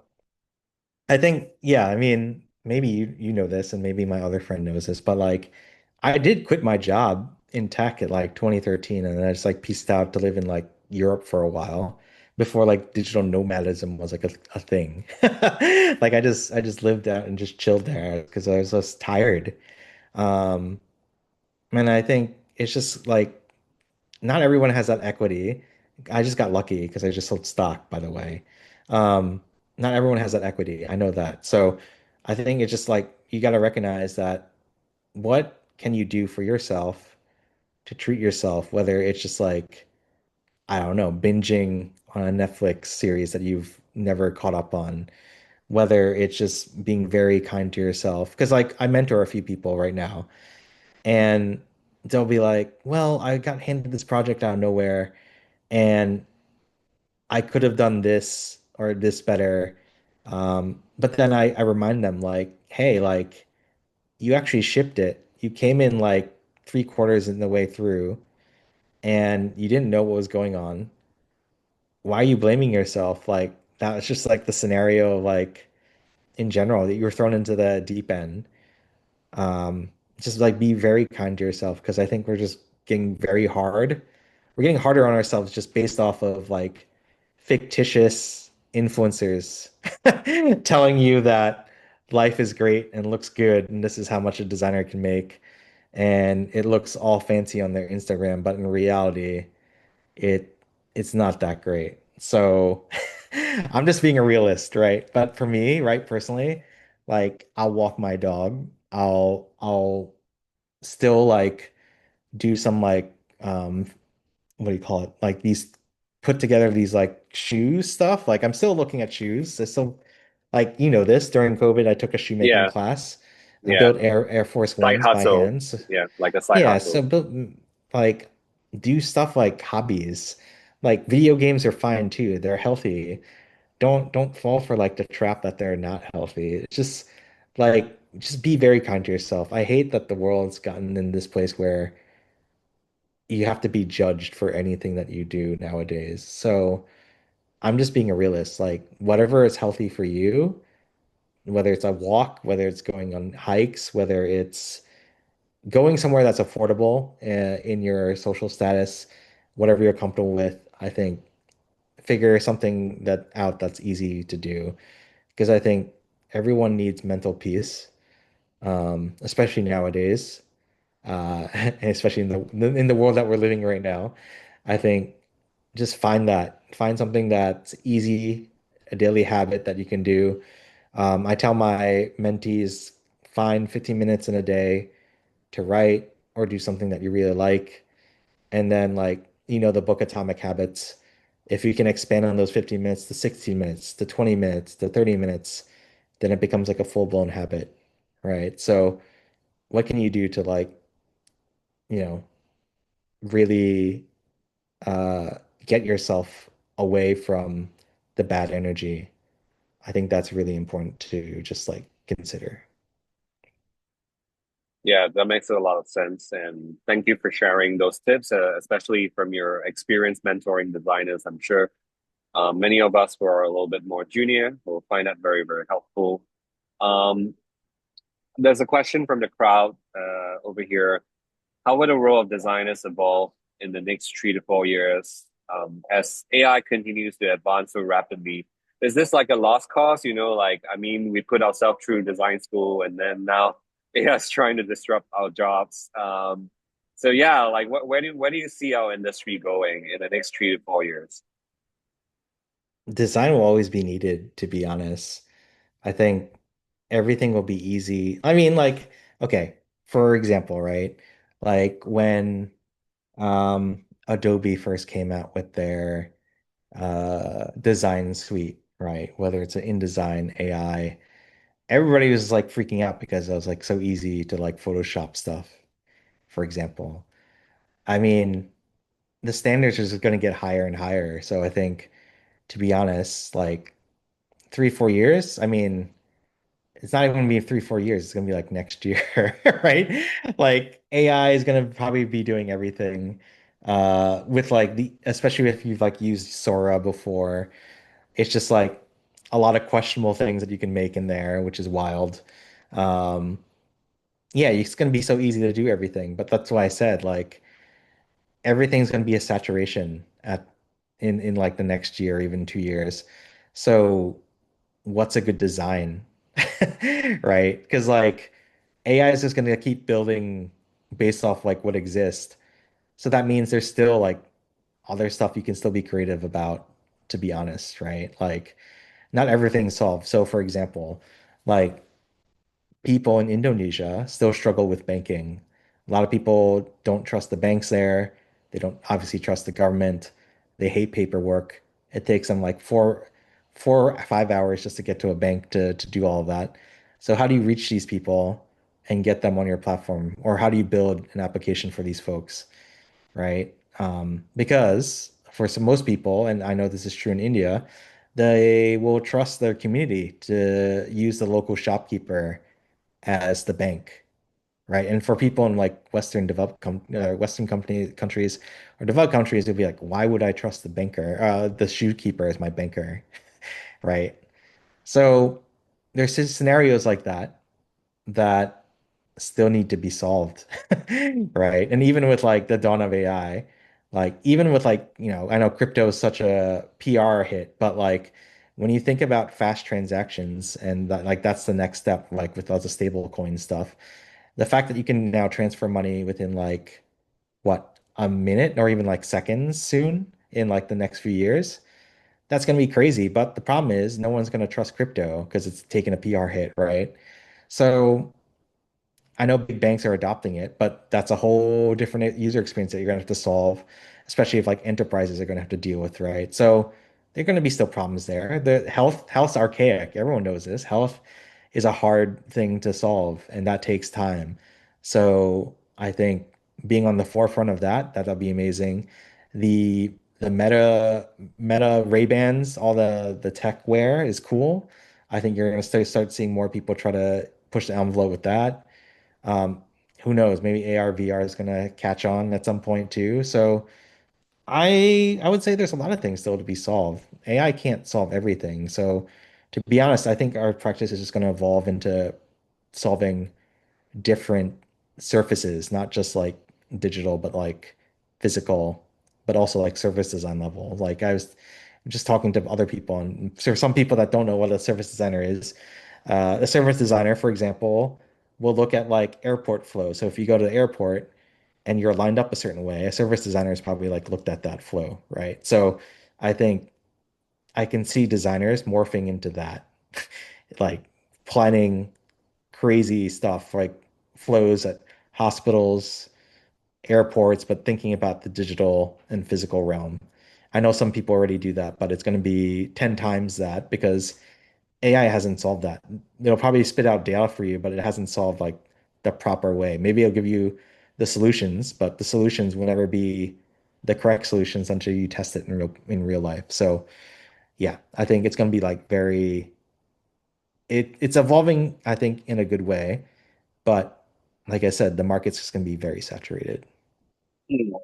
I think, yeah, I mean, maybe you know this and maybe my other friend knows this, but like I did quit my job in tech at like 2013 and then I just like pieced out to live in like Europe for a while before like digital nomadism was like a thing. Like I just lived out and just chilled there because I was just tired. Um, and I think it's just like not everyone has that equity. I just got lucky because I just sold stock, by the way. Um, Not everyone has that equity. I know that. So I think it's just like you got to recognize that what can you do for yourself to treat yourself, whether it's just like, I don't know, binging on a Netflix series that you've never caught up on, whether it's just being very kind to yourself. Because like I mentor a few people right now and they'll be like, well, I got handed this project out of nowhere and I could have done this or this better. But then I remind them like, hey, like you actually shipped it. You came in like three-quarters in the way through and you didn't know what was going on. Why are you blaming yourself? Like that was just like the scenario like in general that you were thrown into the deep end. Um, just like be very kind to yourself because I think we're just getting very hard. We're getting harder on ourselves just based off of like fictitious influencers telling you that life is great and looks good and this is how much a designer can make. And it looks all fancy on their Instagram, but in reality, it it's not that great. So I'm just being a realist, right? But for me, right, personally, like I'll walk my dog. I'll still like do some like what do you call it? Like these put together these like shoes stuff. Like I'm still looking at shoes. I still like this during COVID, I took a shoemaking Yeah, class. I yeah. built Air Force Side Ones by hustle. hand. Yeah, like a side Yeah, hustle. so build like do stuff like hobbies. Like video games are fine too. They're healthy. Don't fall for like the trap that they're not healthy. It's just like just be very kind to yourself. I hate that the world's gotten in this place where you have to be judged for anything that you do nowadays. So I'm just being a realist. Like whatever is healthy for you, whether it's a walk, whether it's going on hikes, whether it's going somewhere that's affordable in your social status, whatever you're comfortable with, I think figure something that out that's easy to do. Because I think everyone needs mental peace, especially nowadays, and especially in the world that we're living right now. I think just find something that's easy, a daily habit that you can do. I tell my mentees, find 15 minutes in a day to write or do something that you really like. And then like, the book Atomic Habits. If you can expand on those 15 minutes to 16 minutes to 20 minutes to 30 minutes, then it becomes like a full-blown habit, right? So what can you do to like, you know, really uh get yourself away from the bad energy? I think that's really important to just like consider. Yeah, that makes a lot of sense. And thank you for sharing those tips, especially from your experience mentoring designers. I'm sure many of us who are a little bit more junior will find that very, very helpful. Um, there's a question from the crowd over here. How will the role of designers evolve in the next 3 to 4 years as AI continues to advance so rapidly? Is this like a lost cause? Like, I mean, we put ourselves through design school and then now AI is trying to disrupt our jobs. So yeah, like where do you see our industry going in the next 3 to 4 years? Design will always be needed, to be honest. I think everything will be easy. I mean, like, okay, for example, right? Like when Adobe first came out with their design suite, right? Whether it's an InDesign, AI, everybody was like freaking out because it was like so easy to like Photoshop stuff, for example. I mean, the standards are just going to get higher and higher. So I think, to be honest, like 3, 4 years, I mean, it's not even gonna be 3, 4 years. It's gonna be like next year, right? Like AI is gonna probably be doing everything. With like the especially if you've like used Sora before, it's just like a lot of questionable things that you can make in there, which is wild. Um, yeah, it's gonna be so easy to do everything, but that's why I said like everything's gonna be a saturation at in like the next year, even 2 years. So what's a good design? Right? Because like AI is just going to keep building based off like what exists. So that means there's still like other stuff you can still be creative about, to be honest, right? Like not everything's solved. So for example, like people in Indonesia still struggle with banking. A lot of people don't trust the banks there. They don't obviously trust the government. They hate paperwork. It takes them like 5 hours just to get to a bank to do all of that. So how do you reach these people and get them on your platform? Or how do you build an application for these folks, right? Because for most people, and I know this is true in India, they will trust their community to use the local shopkeeper as the bank, right? And for people in like Western company countries or developed countries, it'd be like, why would I trust the shoe keeper as my banker, right? So there's scenarios like that still need to be solved, right? And even with like the dawn of AI, like even with like, I know crypto is such a PR hit, but like when you think about fast transactions and that, like that's the next step, like with all the stable coin stuff, the fact that you can now transfer money within like what, a minute or even like seconds soon in like the next few years, that's going to be crazy. But the problem is no one's going to trust crypto because it's taken a PR hit, right? So I know big banks are adopting it, but that's a whole different user experience that you're going to have to solve, especially if like enterprises are going to have to deal with, right? So there are going to be still problems there. The health's archaic. Everyone knows this. Health is a hard thing to solve, and that takes time. So I think being on the forefront of that'll be amazing. The Meta Ray-Bans, all the tech wear is cool. I think you're going to start seeing more people try to push the envelope with that. Um, who knows? Maybe AR VR is going to catch on at some point too. So I would say there's a lot of things still to be solved. AI can't solve everything. So to be honest, I think our practice is just going to evolve into solving different surfaces, not just like digital, but like physical, but also like surface design level. Like I was just talking to other people, and so some people that don't know what a surface designer is. A service designer, for example, will look at like airport flow. So if you go to the airport and you're lined up a certain way, a service designer has probably like looked at that flow, right? So I think I can see designers morphing into that, like planning crazy stuff like flows at hospitals, airports, but thinking about the digital and physical realm. I know some people already do that, but it's going to be 10 times that because AI hasn't solved that. It'll probably spit out data for you, but it hasn't solved like the proper way. Maybe it'll give you the solutions, but the solutions will never be the correct solutions until you test it in real life. So yeah, I think it's going to be like very it's evolving, I think, in a good way, but like I said, the market's just going to be very saturated. Hmm.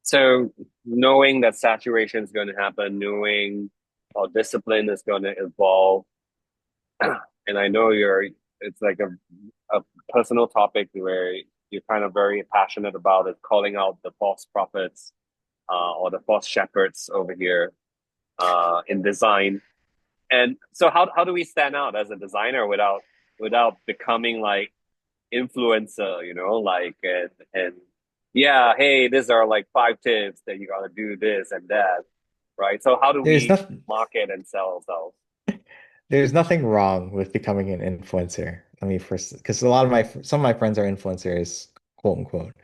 So knowing that saturation is going to happen, knowing how discipline is going to evolve, and I know it's like a personal topic where you're kind of very passionate about it, calling out the false prophets or the false shepherds over here in design. And so how do we stand out as a designer without becoming like influencer, like and yeah, hey, these are like 5 tips that you gotta do this and that, right? So how do There's we nothing market and sell ourselves? there's nothing wrong with becoming an influencer. Let me first, because a lot of my some of my friends are influencers, quote unquote.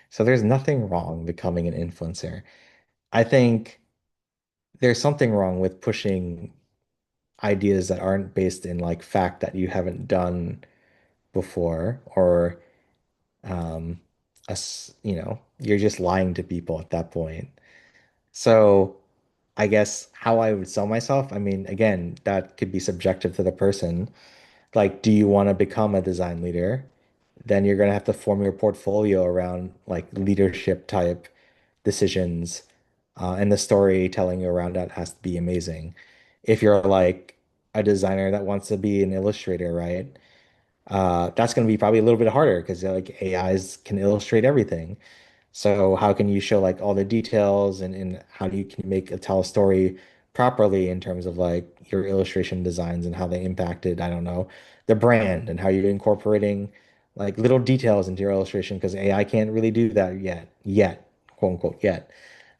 So there's nothing wrong becoming an influencer. I think there's something wrong with pushing ideas that aren't based in like fact that you haven't done before or us, you're just lying to people at that point. So I guess how I would sell myself, I mean, again, that could be subjective to the person. Like, do you want to become a design leader? Then you're going to have to form your portfolio around like leadership type decisions, and the storytelling around that has to be amazing. If you're like a designer that wants to be an illustrator, right? That's going to be probably a little bit harder because like AIs can illustrate everything. So how can you show like all the details and how do you can make tell a story properly in terms of like your illustration designs and how they impacted, I don't know, the brand and how you're incorporating like little details into your illustration because AI can't really do that yet, quote unquote, yet.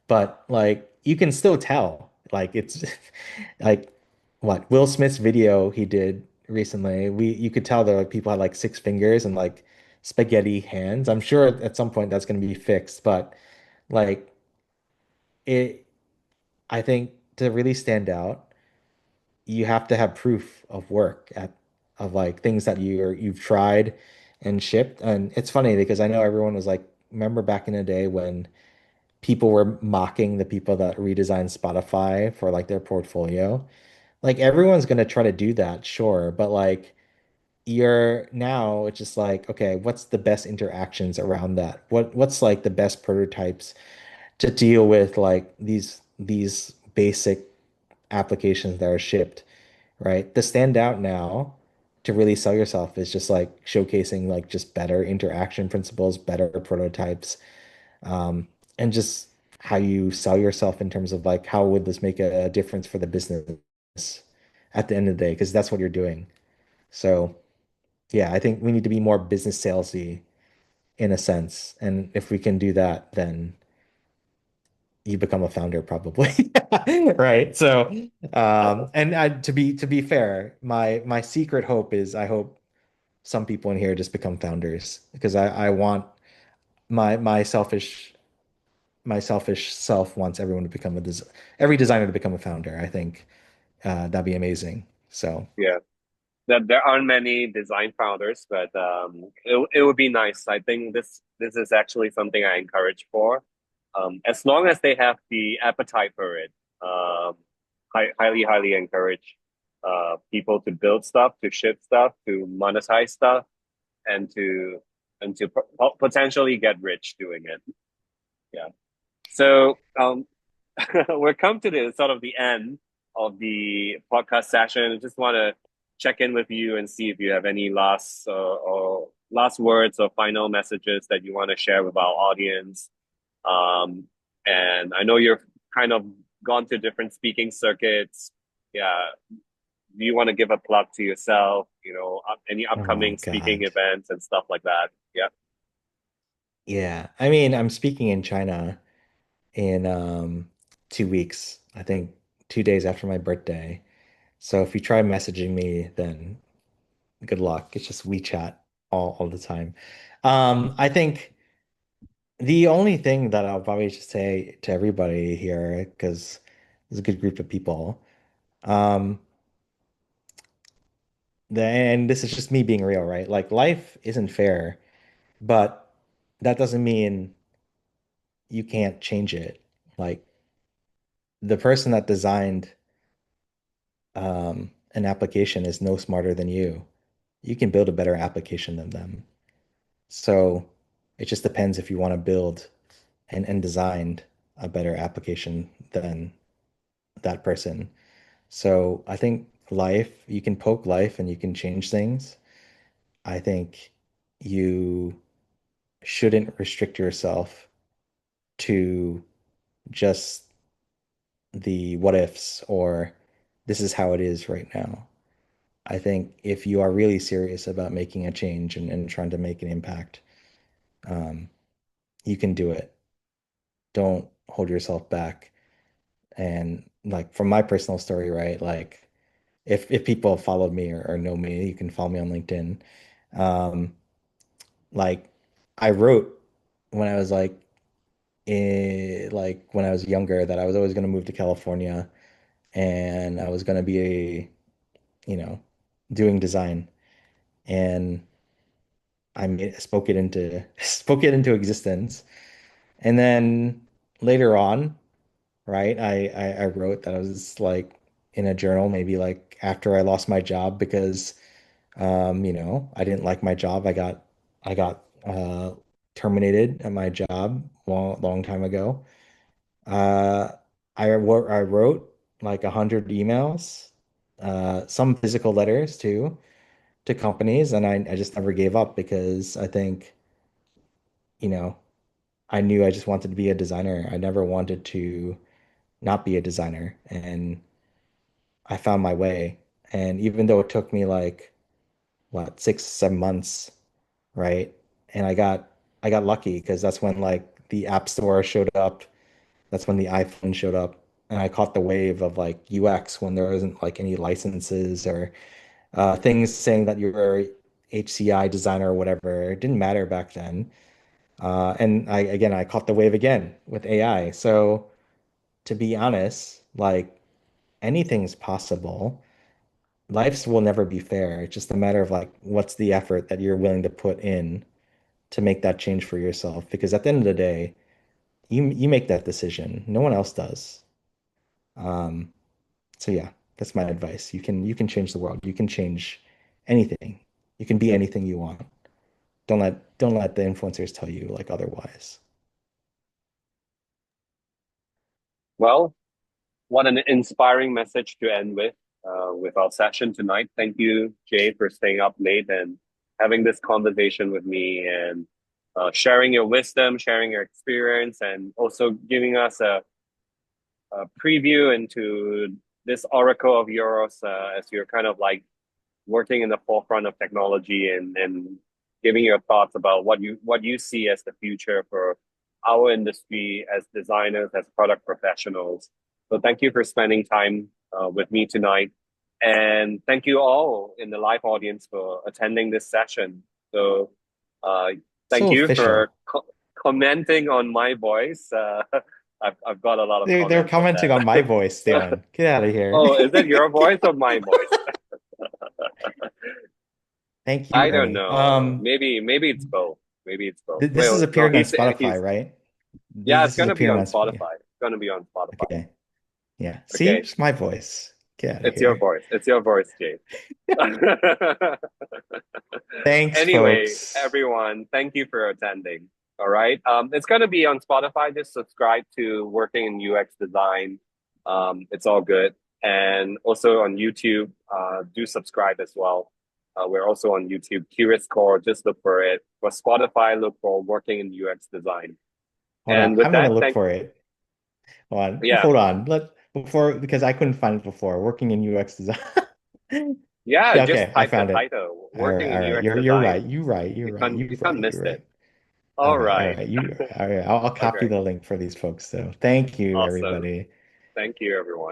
But like you can still tell. Like it's like what Will Smith's video he did recently, you could tell that like people had like 6 fingers and like spaghetti hands. I'm sure at some point that's going to be fixed, but like it, I think to really stand out, you have to have proof of work of like things that you've tried and shipped. And it's funny because I know everyone was like, remember back in the day when people were mocking the people that redesigned Spotify for like their portfolio. Like everyone's gonna try to do that, sure, but like you're now it's just like, okay, what's the best interactions around that? What's like the best prototypes to deal with like these basic applications that are shipped, right? The standout now to really sell yourself is just like showcasing like just better interaction principles, better prototypes, and just how you sell yourself in terms of like how would this make a difference for the business at the end of the day, because that's what you're doing. So yeah, I think we need to be more business salesy in a sense. And if we can do that, then you become a founder probably. Right. So and to be fair, my secret hope is I hope some people in here just become founders because I want my selfish self wants everyone to become every designer to become a founder. I think that'd be amazing. So Yeah. That there aren't many design founders, but it would be nice. I think this is actually something I encourage for, as long as they have the appetite for it. Highly encourage people to build stuff, to ship stuff, to monetize stuff, and to potentially get rich doing it. Yeah. So we're come to the sort of the end of the podcast session. I just want to check in with you and see if you have any or last words or final messages that you want to share with our audience. Um, and I know you're kind of gone to different speaking circuits. Yeah. Do you want to give a plug to yourself? Any oh upcoming speaking God. events and stuff like that? Yeah. Yeah. I mean, I'm speaking in China in 2 weeks, I think 2 days after my birthday. So if you try messaging me, then good luck. It's just WeChat all the time. I think The only thing that I'll probably just say to everybody here, because it's a good group of people, um, and this is just me being real, right? Like life isn't fair, but that doesn't mean you can't change it. Like the person that designed an application is no smarter than you. You can build a better application than them. So it just depends if you want to build and design a better application than that person. So I think life, you can poke life and you can change things. I think you shouldn't restrict yourself to just the what ifs or this is how it is right now. I think if you are really serious about making a change and trying to make an impact, um, you can do it. Don't hold yourself back. And like from my personal story, right? Like if people have followed me or know me, you can follow me on LinkedIn. Um, like I wrote when I was like when I was younger that I was always going to move to California and I was going to be you know, doing design. And spoke it into spoke it into existence. And then later on, right, I wrote that I was like in a journal, maybe like after I lost my job because I didn't like my job. I got terminated at my job long time ago. Uh, I wrote like 100 emails, some physical letters too, to companies, and I just never gave up because I think, you know, I knew I just wanted to be a designer. I never wanted to not be a designer, and I found my way. And even though it took me like what 6, 7 months, right? And I got lucky because that's when like the App Store showed up. That's when the iPhone showed up. And I caught the wave of like UX when there wasn't like any licenses or things saying that you were a HCI designer or whatever. It didn't matter back then. And I caught the wave again with AI. So to be honest, like anything's possible. Lives will never be fair. It's just a matter of like what's the effort that you're willing to put in to make that change for yourself. Because at the end of the day, you make that decision. No one else does. Um, so yeah, that's my advice. You can change the world. You can change anything. You can be anything you want. Don't let the influencers tell you like otherwise. Well, what an inspiring message to end with our session tonight. Thank you, Jay, for staying up late and having this conversation with me and sharing your wisdom, sharing your experience, and also giving us a preview into this oracle of yours as you're kind of like working in the forefront of technology and giving your thoughts about what you see as the future for our industry as designers, as product professionals. So thank you for spending time with me tonight. And thank you all in the live audience for attending this session. So uh, thank So you for official. commenting on my voice. I've got a lot of They're comments on commenting on my that. voice, Dylan. Get out of here. Oh, is it your voice or my voice? Thank you, I don't Ernie. know. Maybe it's both. Maybe it's both. This is Well, no, appearing on he's Spotify, right? This, yeah, it's this is gonna be appearing on on Spotify. Spotify. It's gonna be on Spotify. Okay. Yeah. See, Okay. it's my voice. Get out of It's your here. voice. It's your voice, Jay. Thanks, Anyway, folks. everyone, thank you for attending. All right. It's gonna be on Spotify. Just subscribe to Working in UX Design. It's all good. And also on YouTube, do subscribe as well. We're also on YouTube. CuriousCore, just look for it. For Spotify, look for Working in UX Design. Hold on. And with I'm gonna that, look thank for it. yeah, Hold on. Let before because I couldn't find it before. Working in UX design. yeah. Yeah, Just okay. I type the found it. title, All right, Working in all right. UX You're right. Design. You're right. You're You right. can't You're you can't right. miss You're it. right. All Okay, all right. right. All right. I'll copy Okay. the link for these folks though. Thank you, Awesome. everybody. Thank you, everyone.